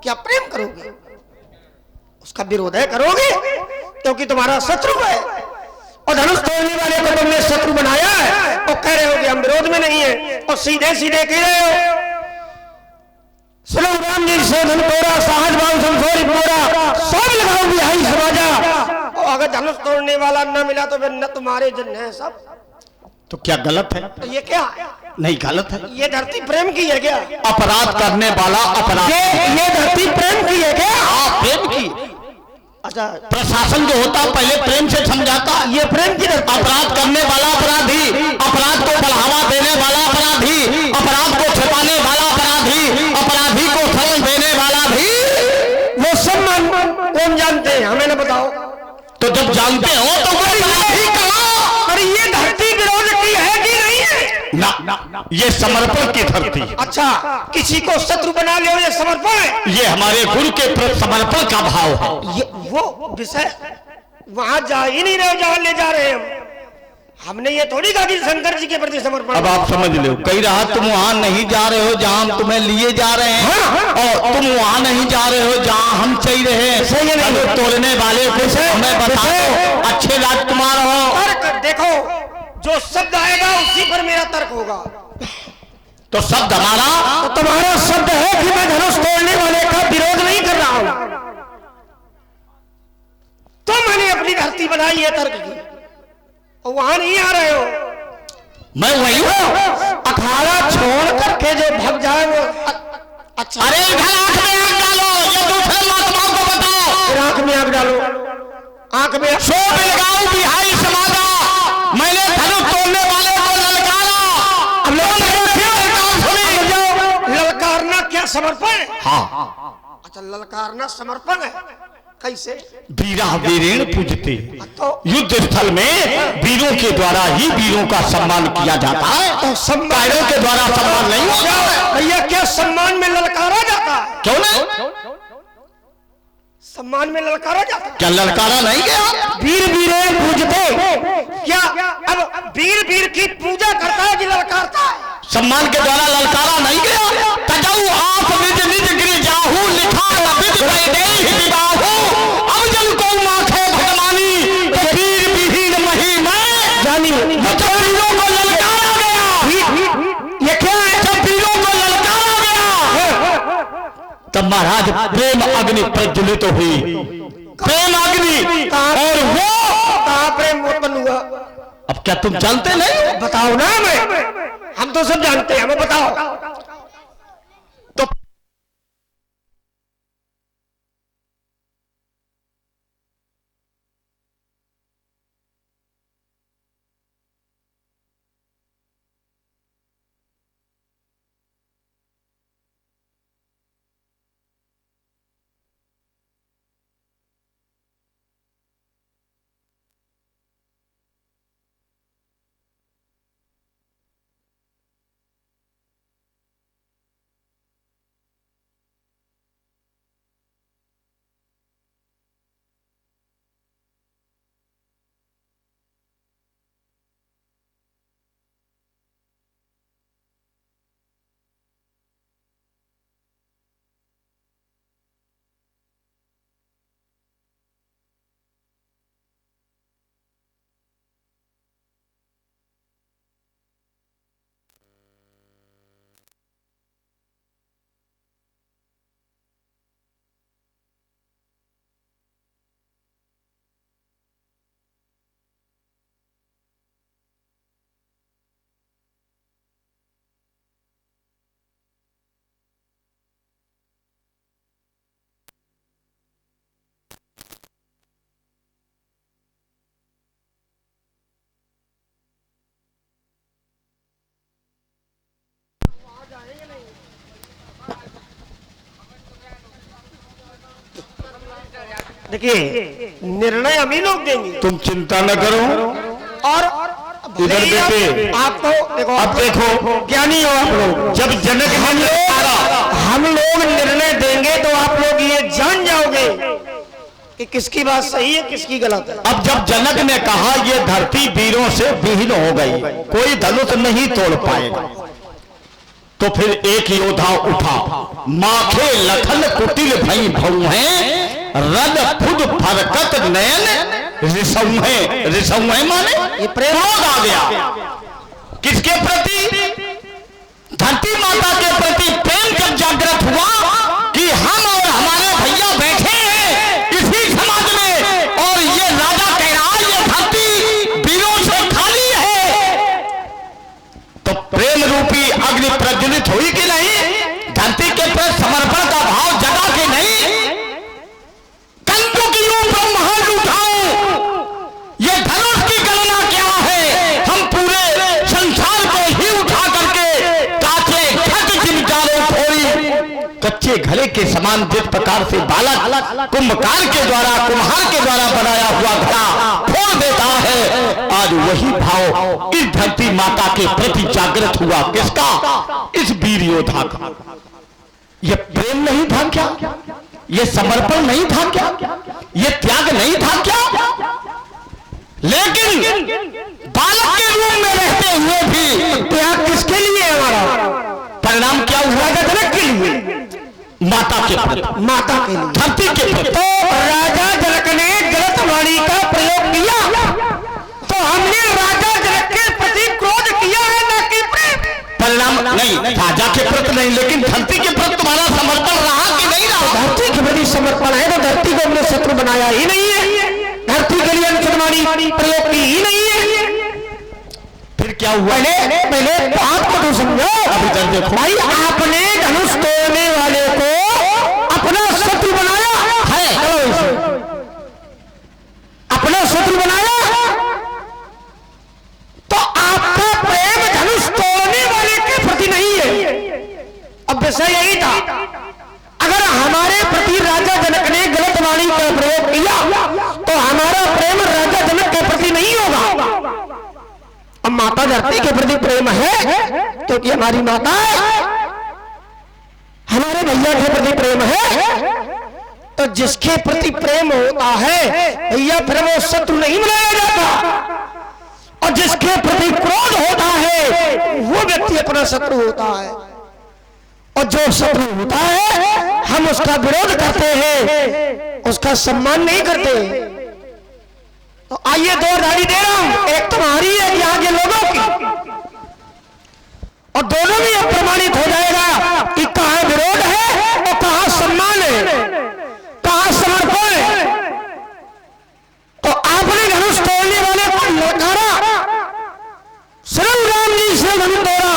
क्या प्रेम करोगे? उसका विरोध है करोगे, क्योंकि तुम्हारा शत्रु है। और धनुष तोड़ने वाले को तुमने शत्रु बनाया है और कह रहे हो कि हम विरोध में नहीं है, और सीधे सीधे कह रहे हो सुनो राम जी से धन तोड़ा सहज भाव संसोरी पूरा सब लगाओ बिहाई समाजा। और अगर धनुष तोड़ने वाला न मिला तो फिर न तुम्हारे जन है सब। तो क्या गलत है? तो ये क्या है? नहीं गलत है। ये धरती प्रेम की है क्या? अपराध करने वाला अपराध। ये धरती प्रेम की है क्या? हाँ, प्रेम की। अच्छा, प्रशासन जो होता पहले प्रेम से समझाता। ये प्रेम की धरती। अपराध करने वाला अपराधी, अपराध को बढ़ावा देने वाला अपराधी, अपराध को छिपाने वाला अपराधी, अपराधी को शरण देने वाला भी, वो सब कौन जानते हैं? हमें न बताओ। तो जब जानते हो तो वो अपराधी कहो। पर ये धरती विरोध की है कि नहीं है? ना, ये समर्पण की धरती। अच्छा, किसी को शत्रु बना ले ये समर्पण है? ये हमारे गुरु के प्रति समर्पण का भाव है। ये वो विषय वहां जा ही नहीं रहे जहां ले जा रहे हैं हमने ये थोड़ी कहा कि शंकर जी के प्रति समर्पण। अब आप समझ लो, कई रहा तुम वहां नहीं जा रहे हो जहां हम तुम्हें लिए जा रहे हैं, और तुम वहां नहीं जा रहे हो जहां हम चाहिए रहे हैं। सही है। अगर तोड़ने वाले कुछ हमें बताओ, अच्छे राजकुमार हो। तर्क देखो, जो शब्द आएगा उसी पर मेरा तर्क होगा। तो शब्द हमारा, तो तुम्हारा शब्द है कि मैं धनुष तोड़ने वाले का विरोध नहीं कर रहा हूं। तो मैंने अपनी धरती बनाई है तर्क की, और वहां नहीं आ रहे हो। मैं वही हूं। अखाड़ा छोड़ करके जो भग जाए वो अच्छा। अरे इधर आंख में आग डालो, ये दूसरे महात्माओं को बताओ। आंख में आग डालो, आंख में सो बेलगांव बिहारी समाजा, मैंने धनुष तोड़ने वाले को ललकारा। अब लोग ललकारना क्या समर्पण है? हाँ, अच्छा, ललकारना समर्पण है। कैसे? वीरा वीरेण पूजते। तो युद्ध स्थल में वीरों के द्वारा ही वीरों का सम्मान किया जाता है, तो सम्मान के द्वारा सम्मान नहीं होता है। भैया, क्या सम्मान में ललकारा जाता है? क्यों नहीं? सम्मान में ललकारा जाता है? क्या ललकारा नहीं गया? वीर वीरेण पूजते। क्या अब वीर वीर की पूजा करता है कि ललकारता है? सम्मान के द्वारा ललकारा नहीं गया। तजाऊ आप निज निज गिर जाहू, लिखा लबित वैदेही विबाहू। अब जल को माखे भगवानी, तो वीर विहीन मही में जानी जब वीरों को ललकारा गया। ये क्या है? जब वीरों को ललकारा गया, तब महाराज प्रेम अग्नि प्रज्वलित हुई। प्रेम अग्नि, और वो कहाँ प्रेम उत्पन्न हुआ? अब क्या तुम जानते नहीं? बताओ ना। हम तो सब जानते हैं, हमें बताओ। तो देखिए, निर्णय हम ही लोग देंगे। तुम चिंता न करो। और इधर बेटे, आपको देखो, अब देखो, ज्ञानी हो आप लोग। जब जनक हम लोग निर्णय देंगे तो आप लोग ये जान जाओगे कि किसकी बात सही है, किसकी गलत है। अब जब जनक ने कहा ये धरती वीरों से विहीन हो गई, कोई धनुष नहीं तोड़ पाएगा, तो फिर एक योद्धा उठा। माखे लखन कुटिल भई भऊ हैं, रद खुद फरकत नयन रिसौहे माने ये प्रेम आ गया। किसके प्रति? धरती माता के प्रति प्रेम जब जागृत हुआ कि हम और हमारे भैया बैठे हैं इसी समाज में, और ये राजा कह रहा है ये धरती वीरों से खाली है, तो प्रेम रूपी अग्नि प्रज्वलित हुई कि नहीं? धरती के प्रति समर्पण का भाव जगा कि नहीं? ये धनुष की गणना क्या है? हम पूरे संसार को ही उठा करके काचे घट चिमटारों फोड़ी, कच्चे घड़े के समान जिस प्रकार से बालक कुंभकार के द्वारा, कुम्हार के द्वारा बनाया हुआ घड़ा फोड़ देता है, आज वही भाव इस धरती माता के प्रति जागृत हुआ। किसका? इस वीर योद्धा का। ये प्रेम नहीं था क्या? ये समर्पण नहीं था क्या? ये त्याग नहीं था क्या? लेकिन बालक के रूप में रहते हुए भी त्याग किसके लिए? हमारा परिणाम क्या हुआ? जनक के लिए, माता के प्रति, माता के लिए, धरती के प्रति। तो राजा जनक ने गलत वाणी का प्रयोग किया, तो हमने राजा जनक के प्रति क्रोध किया है, ना कि प्रेम। परिणाम नहीं था। बनाया ही नहीं है, धरती के लिए अनुचित वाणी प्रयोग की ही नहीं है। फिर क्या हुआ? पहले बात को तो समझो। अभी तक देखो भाई, आपने धनुष तोड़ने वाले को अपना शत्रु बनाया है, अपना शत्रु बनाया, तो आपका प्रेम धनुष तोड़ने वाले के प्रति नहीं है। अब विषय यही था, अगर हमारे प्रति राजा जनक ने गलत वाणी का प्रयोग किया तो हमारा प्रेम राजा जनक के प्रति नहीं होगा। अब माता धरती के प्रति प्रेम है क्योंकि हमारी माता है, हमारे भैया के प्रति प्रेम है, तो जिसके प्रति प्रेम होता है भैया फिर वो शत्रु नहीं बनाया जाता, और जिसके प्रति क्रोध होता है वो व्यक्ति अपना शत्रु होता है, और जो शत्रु होता है हम उसका विरोध करते हैं, उसका सम्मान नहीं करते। तो आइए दो गाड़ी दे रहा हूं, एक तुम्हारी है यहाँ के लोगों की, और दोनों भी अब प्रमाणित हो जाएगा कि कहां विरोध है और कहां सम्मान है, कहां समर्पण है। तो आपने धनुष तोड़ने वाले को ललकारा, श्री राम जी से धनुष तोड़ा,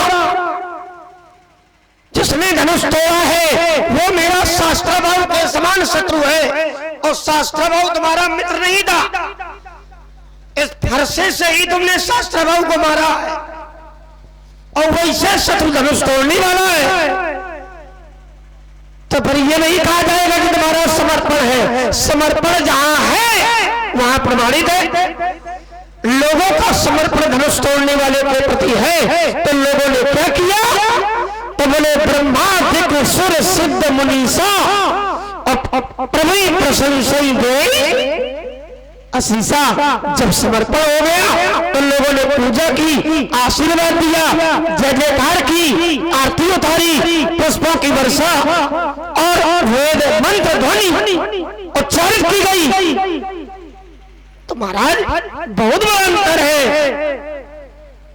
जिसने धनुष तोड़ा है वो मेरा शास्त्राभाव के समान शत्रु है, और शास्त्राभाव तुम्हारा मित्र नहीं था। इस फरसे से ही तुमने शास्त्राभाव को मारा है, और वैसे शत्रु धनुष तोड़ने वाला है। तो फिर ये नहीं कहा जाएगा कि तुम्हारा समर्पण है। समर्पण जहां है वहां प्रमाणित है। लोगों का समर्पण धनुष तोड़ने वाले के प्रति है, तो लोगों ने क्या किया? तो बोले ब्रह्मादिक सुर सिद्ध मुनीसा प्रभु प्रशंसई दे असीसा। जब समर्पण हो गया तो लोगों ने पूजा की, आशीर्वाद दिया, जय जयकार की, आरती उतारी, पुष्पों की वर्षा और वेद मंत्र ध्वनि उच्चारित की गई। तो महाराज बहुत बड़ा अंतर है।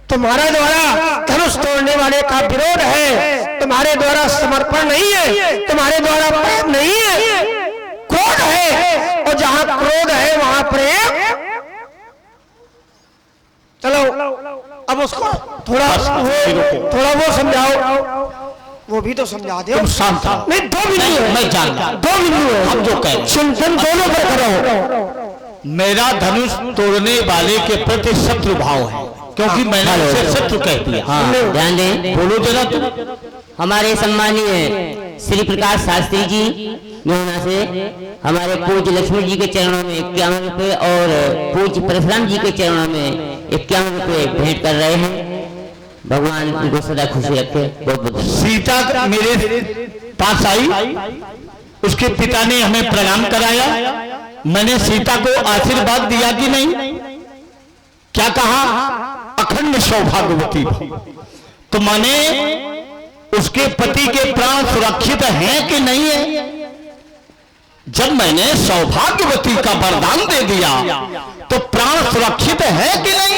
तुम्हारे द्वारा धनुष तोड़ने वाले का विरोध है, तुम्हारे द्वारा समर्पण नहीं है, तुम्हारे द्वारा प्रेम नहीं है, क्रोध है, और जहां क्रोध है वहां प्रेम। चलो अब उसको थोड़ा वो समझाओ, वो भी तो समझा दो। शांत नहीं, दो बिंदु है, मैं जानता, 2 बिंदु है, हम जो कह चिंतन दोनों पर करो। मेरा धनुष तोड़ने वाले के प्रति शत्रु भाव है, क्योंकि मैंने उसे शत्रु कह दिया। हाँ, ध्यान दें। बोलो जरा तुम। हमारे सम्मानीय श्री प्रकाश शास्त्री जी यहाँ से हमारे पूज्य लक्ष्मण जी के चरणों में 51 रुपए और पूज्य परशुराम जी के चरणों में 51 रुपए भेंट कर रहे हैं। भगवान उनको सदा खुशी रखे। बहुत बहुत सीता मेरे पास आई, उसके पिता ने हमें प्रणाम कराया, मैंने सीता को आशीर्वाद दिया कि नहीं? क्या कहा? अखंड सौभाग्यवती। तो माने उसके पति के प्राण सुरक्षित हैं कि नहीं है? जब मैंने सौभाग्यवती का वरदान दे दिया तो प्राण सुरक्षित है कि नहीं?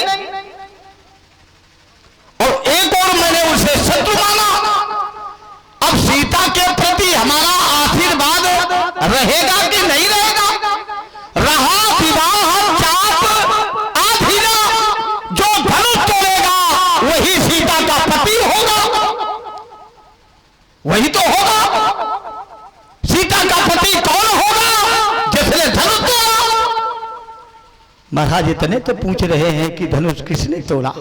और एक और मैंने उसे शत्रु माना। अब सीता के प्रति हमारा आशीर्वाद रहेगा कि नहीं रहेगा? रहा विवाह चाप आधीना, जो धनुष तोड़ेगा वही सीता का पति होगा, वही तो होगा। सीता का पति कौन होगा? जिसने धनुष तोड़ा। महाराज इतने तो पूछ रहे हैं कि धनुष किसने तोड़ा?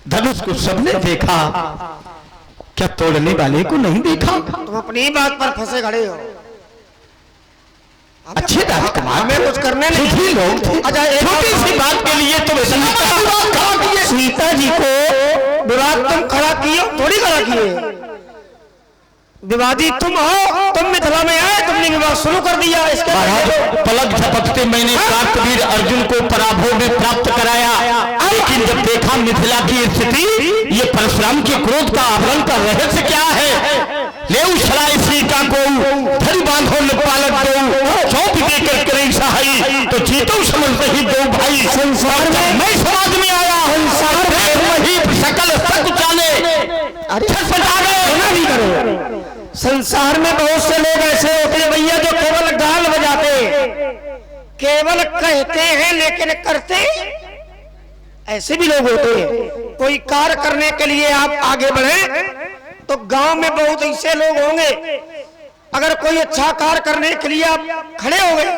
धनुष को सबने देखा, क्या तोड़ने वाले को नहीं देखा? तुम अपनी बात पर फंसे खड़े हो। अच्छे राजकुमार में कुछ करने नहीं लोग थे। अच्छा, छोटी सी बात के लिए तुम सीता जी को विवाद तुम खड़ा किए, थोड़ी खड़ा किए। विवादी तुम हो, तुम मिथिला में आए, तुमने विवाद शुरू कर दिया। इसके पलक झपकते मैंने कार्तवीर अर्जुन को पराभव में प्राप्त कराया, लेकिन जब देखा मिथिला की स्थिति, ये परशुराम के क्रोध का आवरण का रहस्य क्या है? ले उछलाए सीता को धरी बांधो न पालक दो, चौप देकर करे सहाई, तो जीतो समझ ही दो भाई। संसार में मैं समाज में आया, संसार में वही सकल सक जाने छटपटा गए। संसार में बहुत से लोग ऐसे होते हैं भैया जो केवल केवल कहते हैं लेकिन करते ऐसे भी लोग होते हैं। कोई कार्य करने के लिए आप आगे बढ़े तो गांव में बहुत ऐसे लोग होंगे, अगर कोई अच्छा कार्य करने के लिए आप खड़े हो गए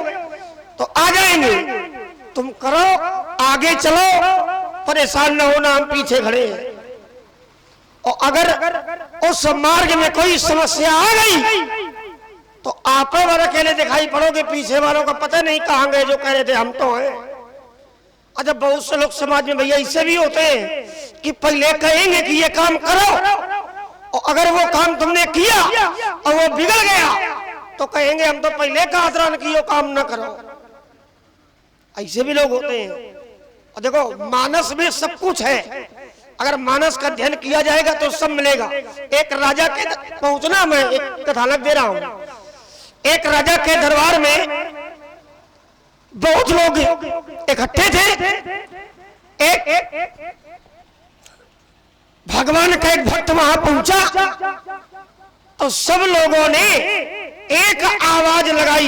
तो आ जाएंगे, तुम करो आगे चलो, परेशान न होना, हम पीछे खड़े हैं। और अगर उस मार्ग में कोई समस्या आ गई तो आप अकेले दिखाई पड़ोगे, पीछे वालों का पता नहीं कहां गए जो कह रहे थे हम तो हैं। अच्छा, बहुत से लोग समाज में भैया ऐसे भी होते हैं कि पहले कहेंगे कि ये काम करो, और अगर वो काम तुमने किया और वो बिगड़ गया तो कहेंगे हम तो पहले कहा था कि वो काम ना करो। ऐसे भी लोग होते हैं। और देखो, मानस में सब कुछ है, अगर मानस का अध्ययन किया जाएगा तो सब मिलेगा। एक राजा के पहुंचना, मैं एक कथानक दे रहा हूं। एक राजा के दरबार में बहुत लोग इकट्ठे थे। एक भगवान का एक भक्त वहां पहुंचा तो सब लोगों ने एक आवाज लगाई,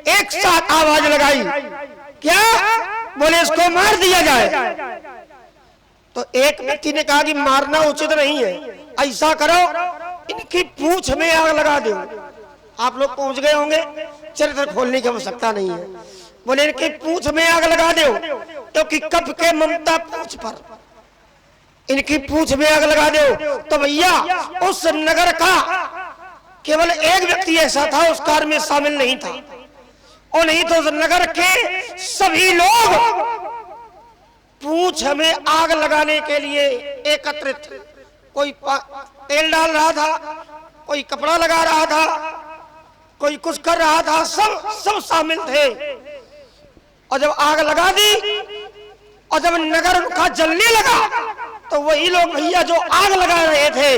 एक साथ आवाज लगाई, क्या बोले इसको मार दिया जाए। तो एक व्यक्ति ने कहा कि मारना उचित नहीं है, ऐसा करो इनकी पूंछ में आग लगा दो। आप लोग पहुंच गए होंगे, चरित्र खोलने की आवश्यकता नहीं है। बोले इनकी पूंछ में आग लगा दो, क्योंकि कब के ममता पूंछ पर, इनकी पूंछ में आग लगा दो। तो भैया उस नगर का केवल एक व्यक्ति ऐसा था उस कार्य में शामिल नहीं था, और नहीं तो उस नगर के सभी लोग पूंछ में आग लगाने के लिए एकत्रित। कोई तेल डाल रहा था, कोई कपड़ा लगा रहा था, कोई कुछ कर रहा था, सब शामिल थे। और जब आग लगा दी और जब नगर उनका जलने लगा तो वही लोग भैया जो आग लगा रहे थे,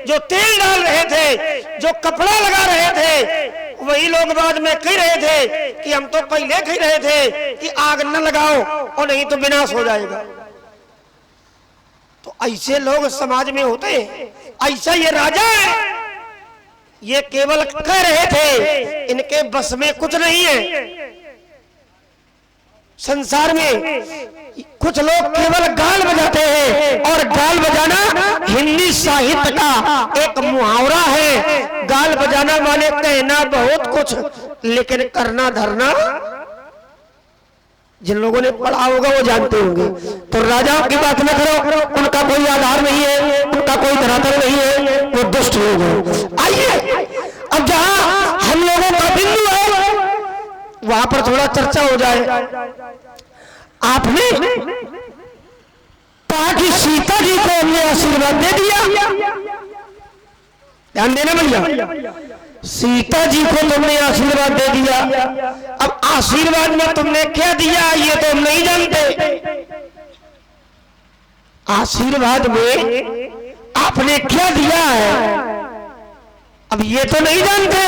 जो तेल डाल रहे थे, जो कपड़ा लगा रहे थे, वही लोग बाद में कह रहे थे कि हम तो पहले कह रहे थे कि आग न लगाओ और नहीं तो विनाश हो जाएगा। तो ऐसे लोग समाज में होते हैं। ऐसा ये राजा है, ये केवल कह रहे थे, इनके बस में कुछ नहीं है। संसार में कुछ लोग केवल गाल बजाते हैं, और गाल बजाना हिंदी साहित्य का एक मुहावरा है। गाल बजाना माने कहना बहुत कुछ, लेकिन करना धरना, जिन लोगों ने पढ़ा होगा वो जानते होंगे। तो राजाओं की बात न करो, उनका कोई आधार नहीं है, उनका कोई धरातल नहीं है, वो दुष्ट लोग हैं। आइए अब जहां हम लोगों का बिंदु है वहां पर थोड़ा चर्चा हो जाए। आपने कहा कि सीता जी को हमने आशीर्वाद दे दिया, ध्यान देना भैया, सीता जी को तुमने आशीर्वाद दे दिया। अब आशीर्वाद में तुमने क्या दिया ये तो हम नहीं जानते। आशीर्वाद में आपने क्या दिया है अब ये तो नहीं जानते,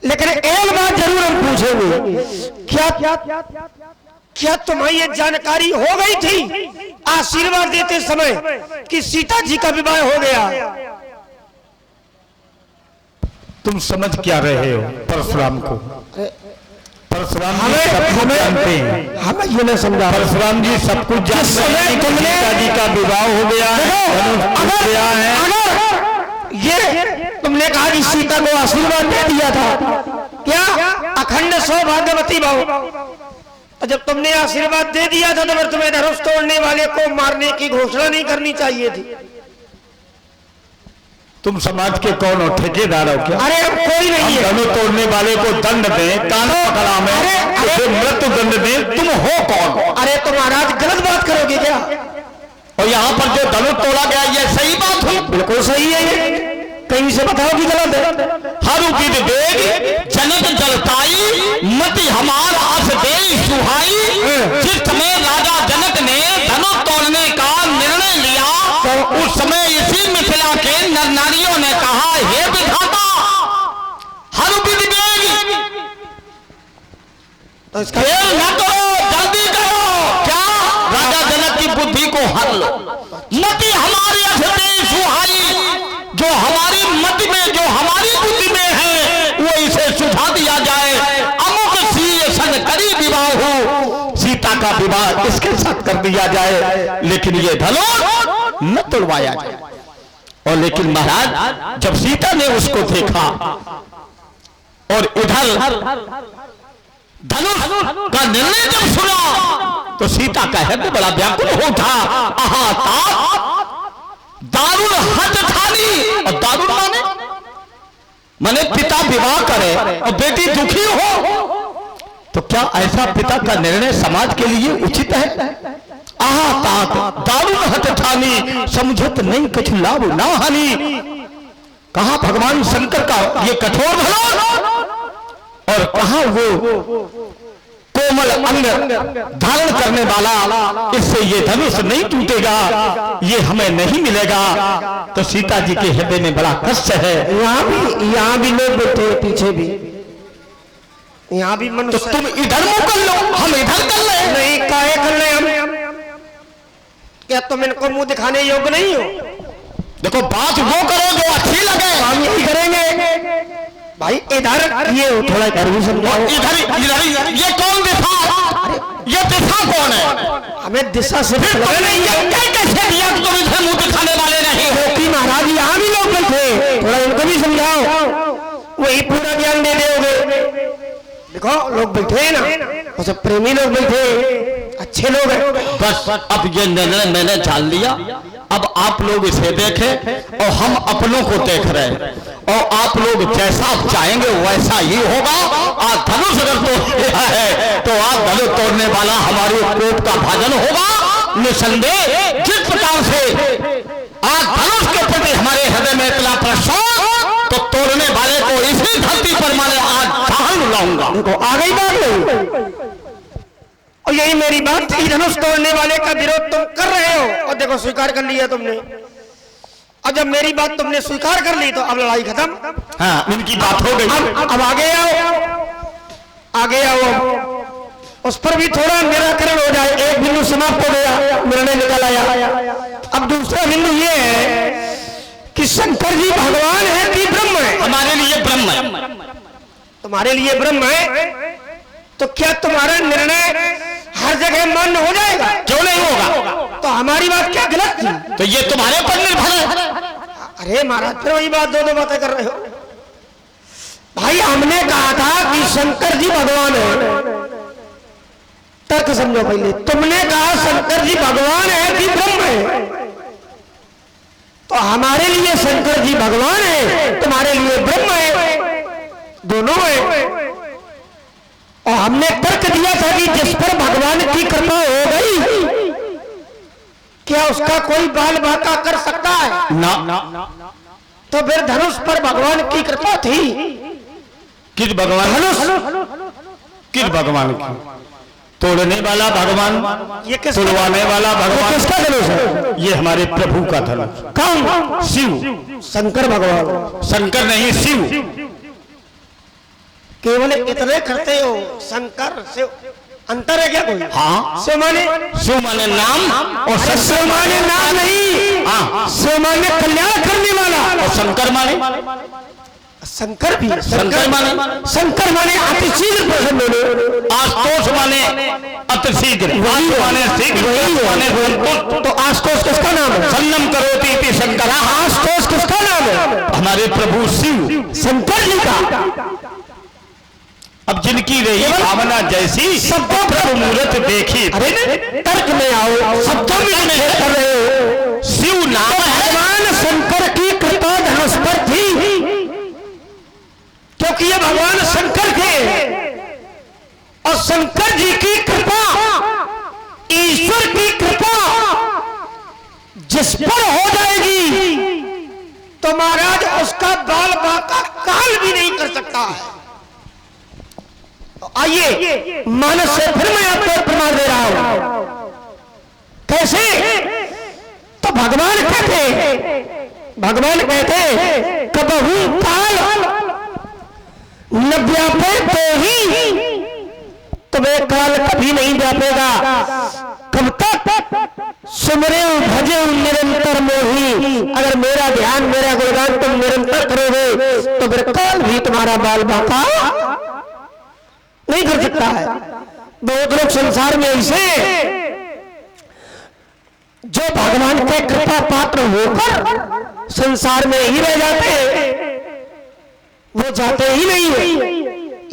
लेकिन एक बात जरूर हम पूछेंगे, क्या तुम्हें ये जानकारी हो गई थी आशीर्वाद देते समय कि सीता जी का विवाह हो गया? तुम समझ क्या रहे हो परशुराम को? परशुराम जी सब कुछ जानते हैं, हमें ये नहीं समझा। परशुराम जी सब कुछ जानते हैं कि सीता जी का विवाह हो गया है। अगर ये तुमने कहा कि सीता को आशीर्वाद दे दिया था, क्या अखंड सौभाग्यवती बहु, तो जब तुमने आशीर्वाद दे दिया था तो फिर तुम्हें धनुष तोड़ने वाले को मारने की घोषणा नहीं करनी चाहिए थी? तुम समाज के कौन हो, ठेकेदार हो क्या? अरे कोई नहीं है। धनुष तोड़ने वाले को दंड दे, कान पकड़ा में उसे मृत्यु दंड दे, तुम हो कौन? अरे तो महाराज गलत बात करोगे क्या? और यहाँ पर जो धनुष तोड़ा गया ये सही बात हुई? बिल्कुल सही है, ये कहीं से बताओ कि गलत है। हर विद वेग जनक जलताई, मति हमार आस दे सुहाई। जिस समय राजा जनक ने धनुष तोड़ने का निर्णय लिया तो उस समय इसी मिथिला के नर नारियों ने कहा, हे विधाता हर विद वेग, तो इसका न करो, जल्दी करो। क्या? राजा जनक की बुद्धि को हर लो, मति हमारी आस दे सुहाई, जो हमारी मति में, जो हमारी बुद्धि में है वो इसे सुझा दिया जाए। अमुक सी सन करी विवाह हो, सीता का विवाह इसके साथ कर दिया जाए, लेकिन ये धनुष न तोड़वाया जाए। और लेकिन महाराज जब सीता ने उसको देखा और इधर धनुष का निर्णय जब सुना तो सीता का हृदय बड़ा व्याकुल हो था। आहा दारुण हठ ठानी, और दारुण माने पिता विवाह करे और बेटी दुखी हो, तो क्या ऐसा पिता का निर्णय समाज के लिए उचित है? आहा तात दारुण हठ ठानी, समझत नहीं कुछ लाभ ना हानि। कहा भगवान शंकर का ये कठोर भला और कहा वो कोमल अंग धारण करने वाला, इससे ये धनुष नहीं टूटेगा, ये हमें नहीं मिलेगा। तो सीता जी के हृदय में बड़ा कष्ट है। यहाँ भी लोग बैठे हैं, पीछे भी यहाँ भी मनुष्य। तो तुम इधर मुंह कर लो, हम इधर कर ले। नहीं, काहे कर ले हम? क्या तुम इनको मुंह दिखाने योग्य नहीं हो? देखो बात वो करो जो अच्छी लगे, हम यही करेंगे। भाई इधर ये थोड़ा इधर भी समझाओ। इधर ये कौन दिशा? ये दिशा कौन है? हमें दिशा से कैसे दिया तुम इधर मुंह दिखाने वाले नहीं हो? कि महाराज यहाँ भी लोग बैठे, थोड़ा इनको भी समझाओ, वही पूरा ज्ञान दे दोगे। देखो लोग बैठे हैं ना, वो सब प्रेमी लोग बैठे, अच्छे लोग हैं। बस अब ये निर्णय मैंने जान लिया। अब आप लोग इसे देखें और हम अपनों को देख रहे हैं, और आप लोग जैसा चाहेंगे वैसा ही होगा। आज धनुष अगर तोड़ है तो आज धनुष तोड़ने वाला हमारे कोप का भाजन होगा निसंदेह। जिस प्रकार से आज धनुष के प्रति हमारे हृदय में इतना प्रशोक, तो तोड़ने वाले को इसी धरती पर मैंने आज जान लाऊंगा। देखो आ गई बात। और यही मेरी बात थी, धनुष तोड़ने वाले का विरोध तुम कर रहे हो, और देखो स्वीकार कर लिया तुमने। और जब मेरी बात तुमने स्वीकार कर ली तो अब लड़ाई खत्म। हाँ, इनकी बात हो गई। अब आगे आओ, आगे आओ, उस पर भी थोड़ा निराकरण हो जाए। एक बिंदु समाप्त हो गया, निर्णय निकल आया। अब दूसरा बिंदु ये है कि शंकर जी भगवान है कि ब्रह्म है? हमारे लिए ब्रह्म है। तुम्हारे लिए ब्रह्म है, तो क्या तुम्हारा निर्णय हर जगह मान्य हो जाएगा? क्यों नहीं होगा? तो हमारी बात क्या गलत थी? तो ये तुम्हारे पर निर्भर है। अरे महाराज फिर वही बात दो बातें कर रहे हो। भाई हमने कहा था कि शंकर जी भगवान है, तर्क समझो पहले। तुमने कहा शंकर जी भगवान है कि ब्रह्म है, तो हमारे लिए शंकर जी भगवान है, तुम्हारे लिए ब्रह्म है, दोनों है। और हमने तर्क दिया था कि जिस पर भगवान की कृपा हो गई, क्या उसका कोई बाल बाका कर सकता है? ना। तो फिर धनुष पर भगवान की कृपा थी। किस भगवान? किस भगवान की? तोड़ने वाला भगवान, ये तोड़वाने वाला भगवान। किसका धनुष है? ये हमारे प्रभु का धनुष। कौन? शिव। शंकर भगवान। शंकर नहीं, शिव। केवल इतने करते हो, शंकर शिव अंतर है क्या कोई? हाँ, शिव माने नाम, और शिव माने नाम नहीं। हाँ, शिव माने कल्याण करने वाला। और शंकर माने शंकर भी शंकर माने अति शीघ्र प्रसन्न होने। आशुतोष माने अति शीघ्र, माने शीघ्र। तो आशुतोष किसका नाम है? सन्नम करोति इति शंकर। आशुतोष किसका नाम है? हमारे प्रभु शिव, शंकर जी का। अब जिनकी रही भावना जैसी, सबको प्रभु मूर्त देखी। अरे तर्क में आओ, शब्दों में कर रहे हो। शिव नाम भगवान शंकर की कृपा धनुष पर थी, क्योंकि ये भगवान शंकर थे। और शंकर जी की कृपा, ईश्वर की कृपा जिस पर हो जाएगी, तो महाराज उसका बाल बाका काल भी नहीं कर सकता है। आइए मानस से फिर मैं आपको प्रमाण दे रहा हूं। कैसे? तो भगवान कहते कबहू काल न व्यापे तो ही, तुम्हें काल कभी नहीं व्यापेगा। कब तक? सुमरे भजे निरंतर मोही। अगर मेरा ध्यान, मेरा गुणगान तुम निरंतर करोगे, तो फिर काल भी तुम्हारा बाल बाका नहीं कर सकता है। बहुत लोग संसार में ऐसे जो भगवान के कृपा पात्र होकर संसार में ही रह जाते हैं, वो जाते ही नहीं है।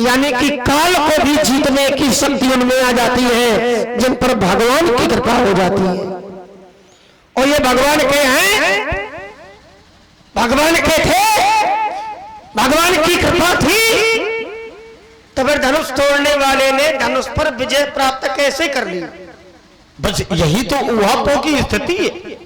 यानी कि काल को भी जीतने की शक्ति उनमें आ जाती है जिन पर भगवान की कृपा हो जाती है। और ये भगवान के हैं, भगवान के थे, भगवान की कृपा थी, तब धनुष तोड़ने वाले ने धनुष पर विजय प्राप्त कैसे कर ली? बस यही तो उहापों की स्थिति है,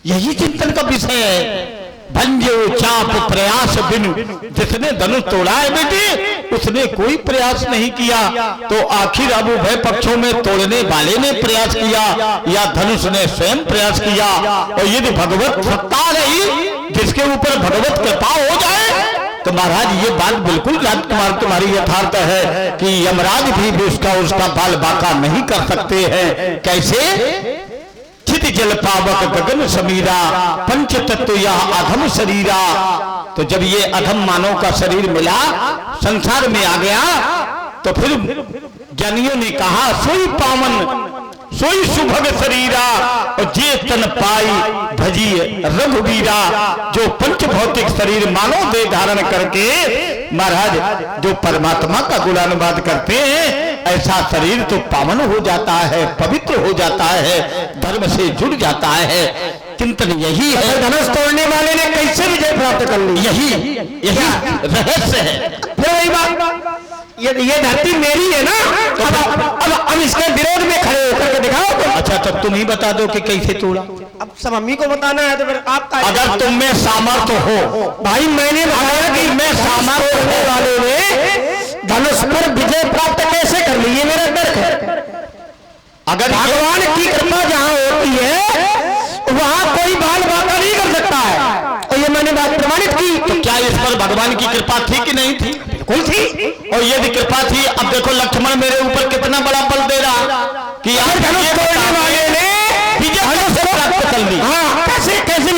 यही चिंतन का विषय है। भंजो चाप प्रयास बिनु, जिसने धनुष तोड़ा है बेटे उसने कोई प्रयास नहीं किया, तो आखिर अब उभय पक्षों में तोड़ने वाले ने प्रयास किया या धनुष ने स्वयं प्रयास किया? और यदि भगवत सत्ता रही, जिसके ऊपर भगवत कृपा हो जाए, तो महाराज ये बात बिल्कुल राजकुमार तुम्हारी यथार्थ है कि यमराज भी उसका बाल बाका नहीं कर सकते हैं। कैसे? चित जल पावक गगन समीरा, पंच तत्व यह अधम शरीरा। तो जब ये अधम मानव का शरीर मिला, संसार में आ गया, तो फिर ज्ञानियों ने कहा सोई पावन सोई सुभग शरीरा, और जे तन पाई भजी रघुवीरा। जो पंच भौतिक शरीर मानव देह धारण करके महाराज जो परमात्मा का गुणानुवाद करते हैं, ऐसा शरीर तो पावन हो जाता है, पवित्र हो जाता है, धर्म से जुड़ जाता है। चिंतन यही है। धनुष तोड़ने वाले ने कैसे विजय प्राप्त कर ली? यही रहस्य है। फिर वही बात, ये धरती मेरी है ना, अब इसके विरोध में खड़े होकर के दिखाओ तो। अच्छा, तब तुम ही बता दो कि कैसे तोड़ा। अब सब अम्मी को बताना है तो फिर आपका। अगर तुम में सामर्थ्य हो, भाई मैंने बताया कि मैं सामर्थ्य होने वाले ने धनुष पर विजय प्राप्त कैसे कर ली, ये मेरा तर्क है। अगर भगवान की कृपा जहाँ होती है वहाँ कोई बाल बाका नहीं कर सकता है, और ये मैंने बात प्रमाणित की। तो क्या इस पर भगवान की कृपा थी कि नहीं थी? बिल्कुल थी। और यदि कृपा थी, अब देखो लक्ष्मण मेरे ऊपर कितना बड़ा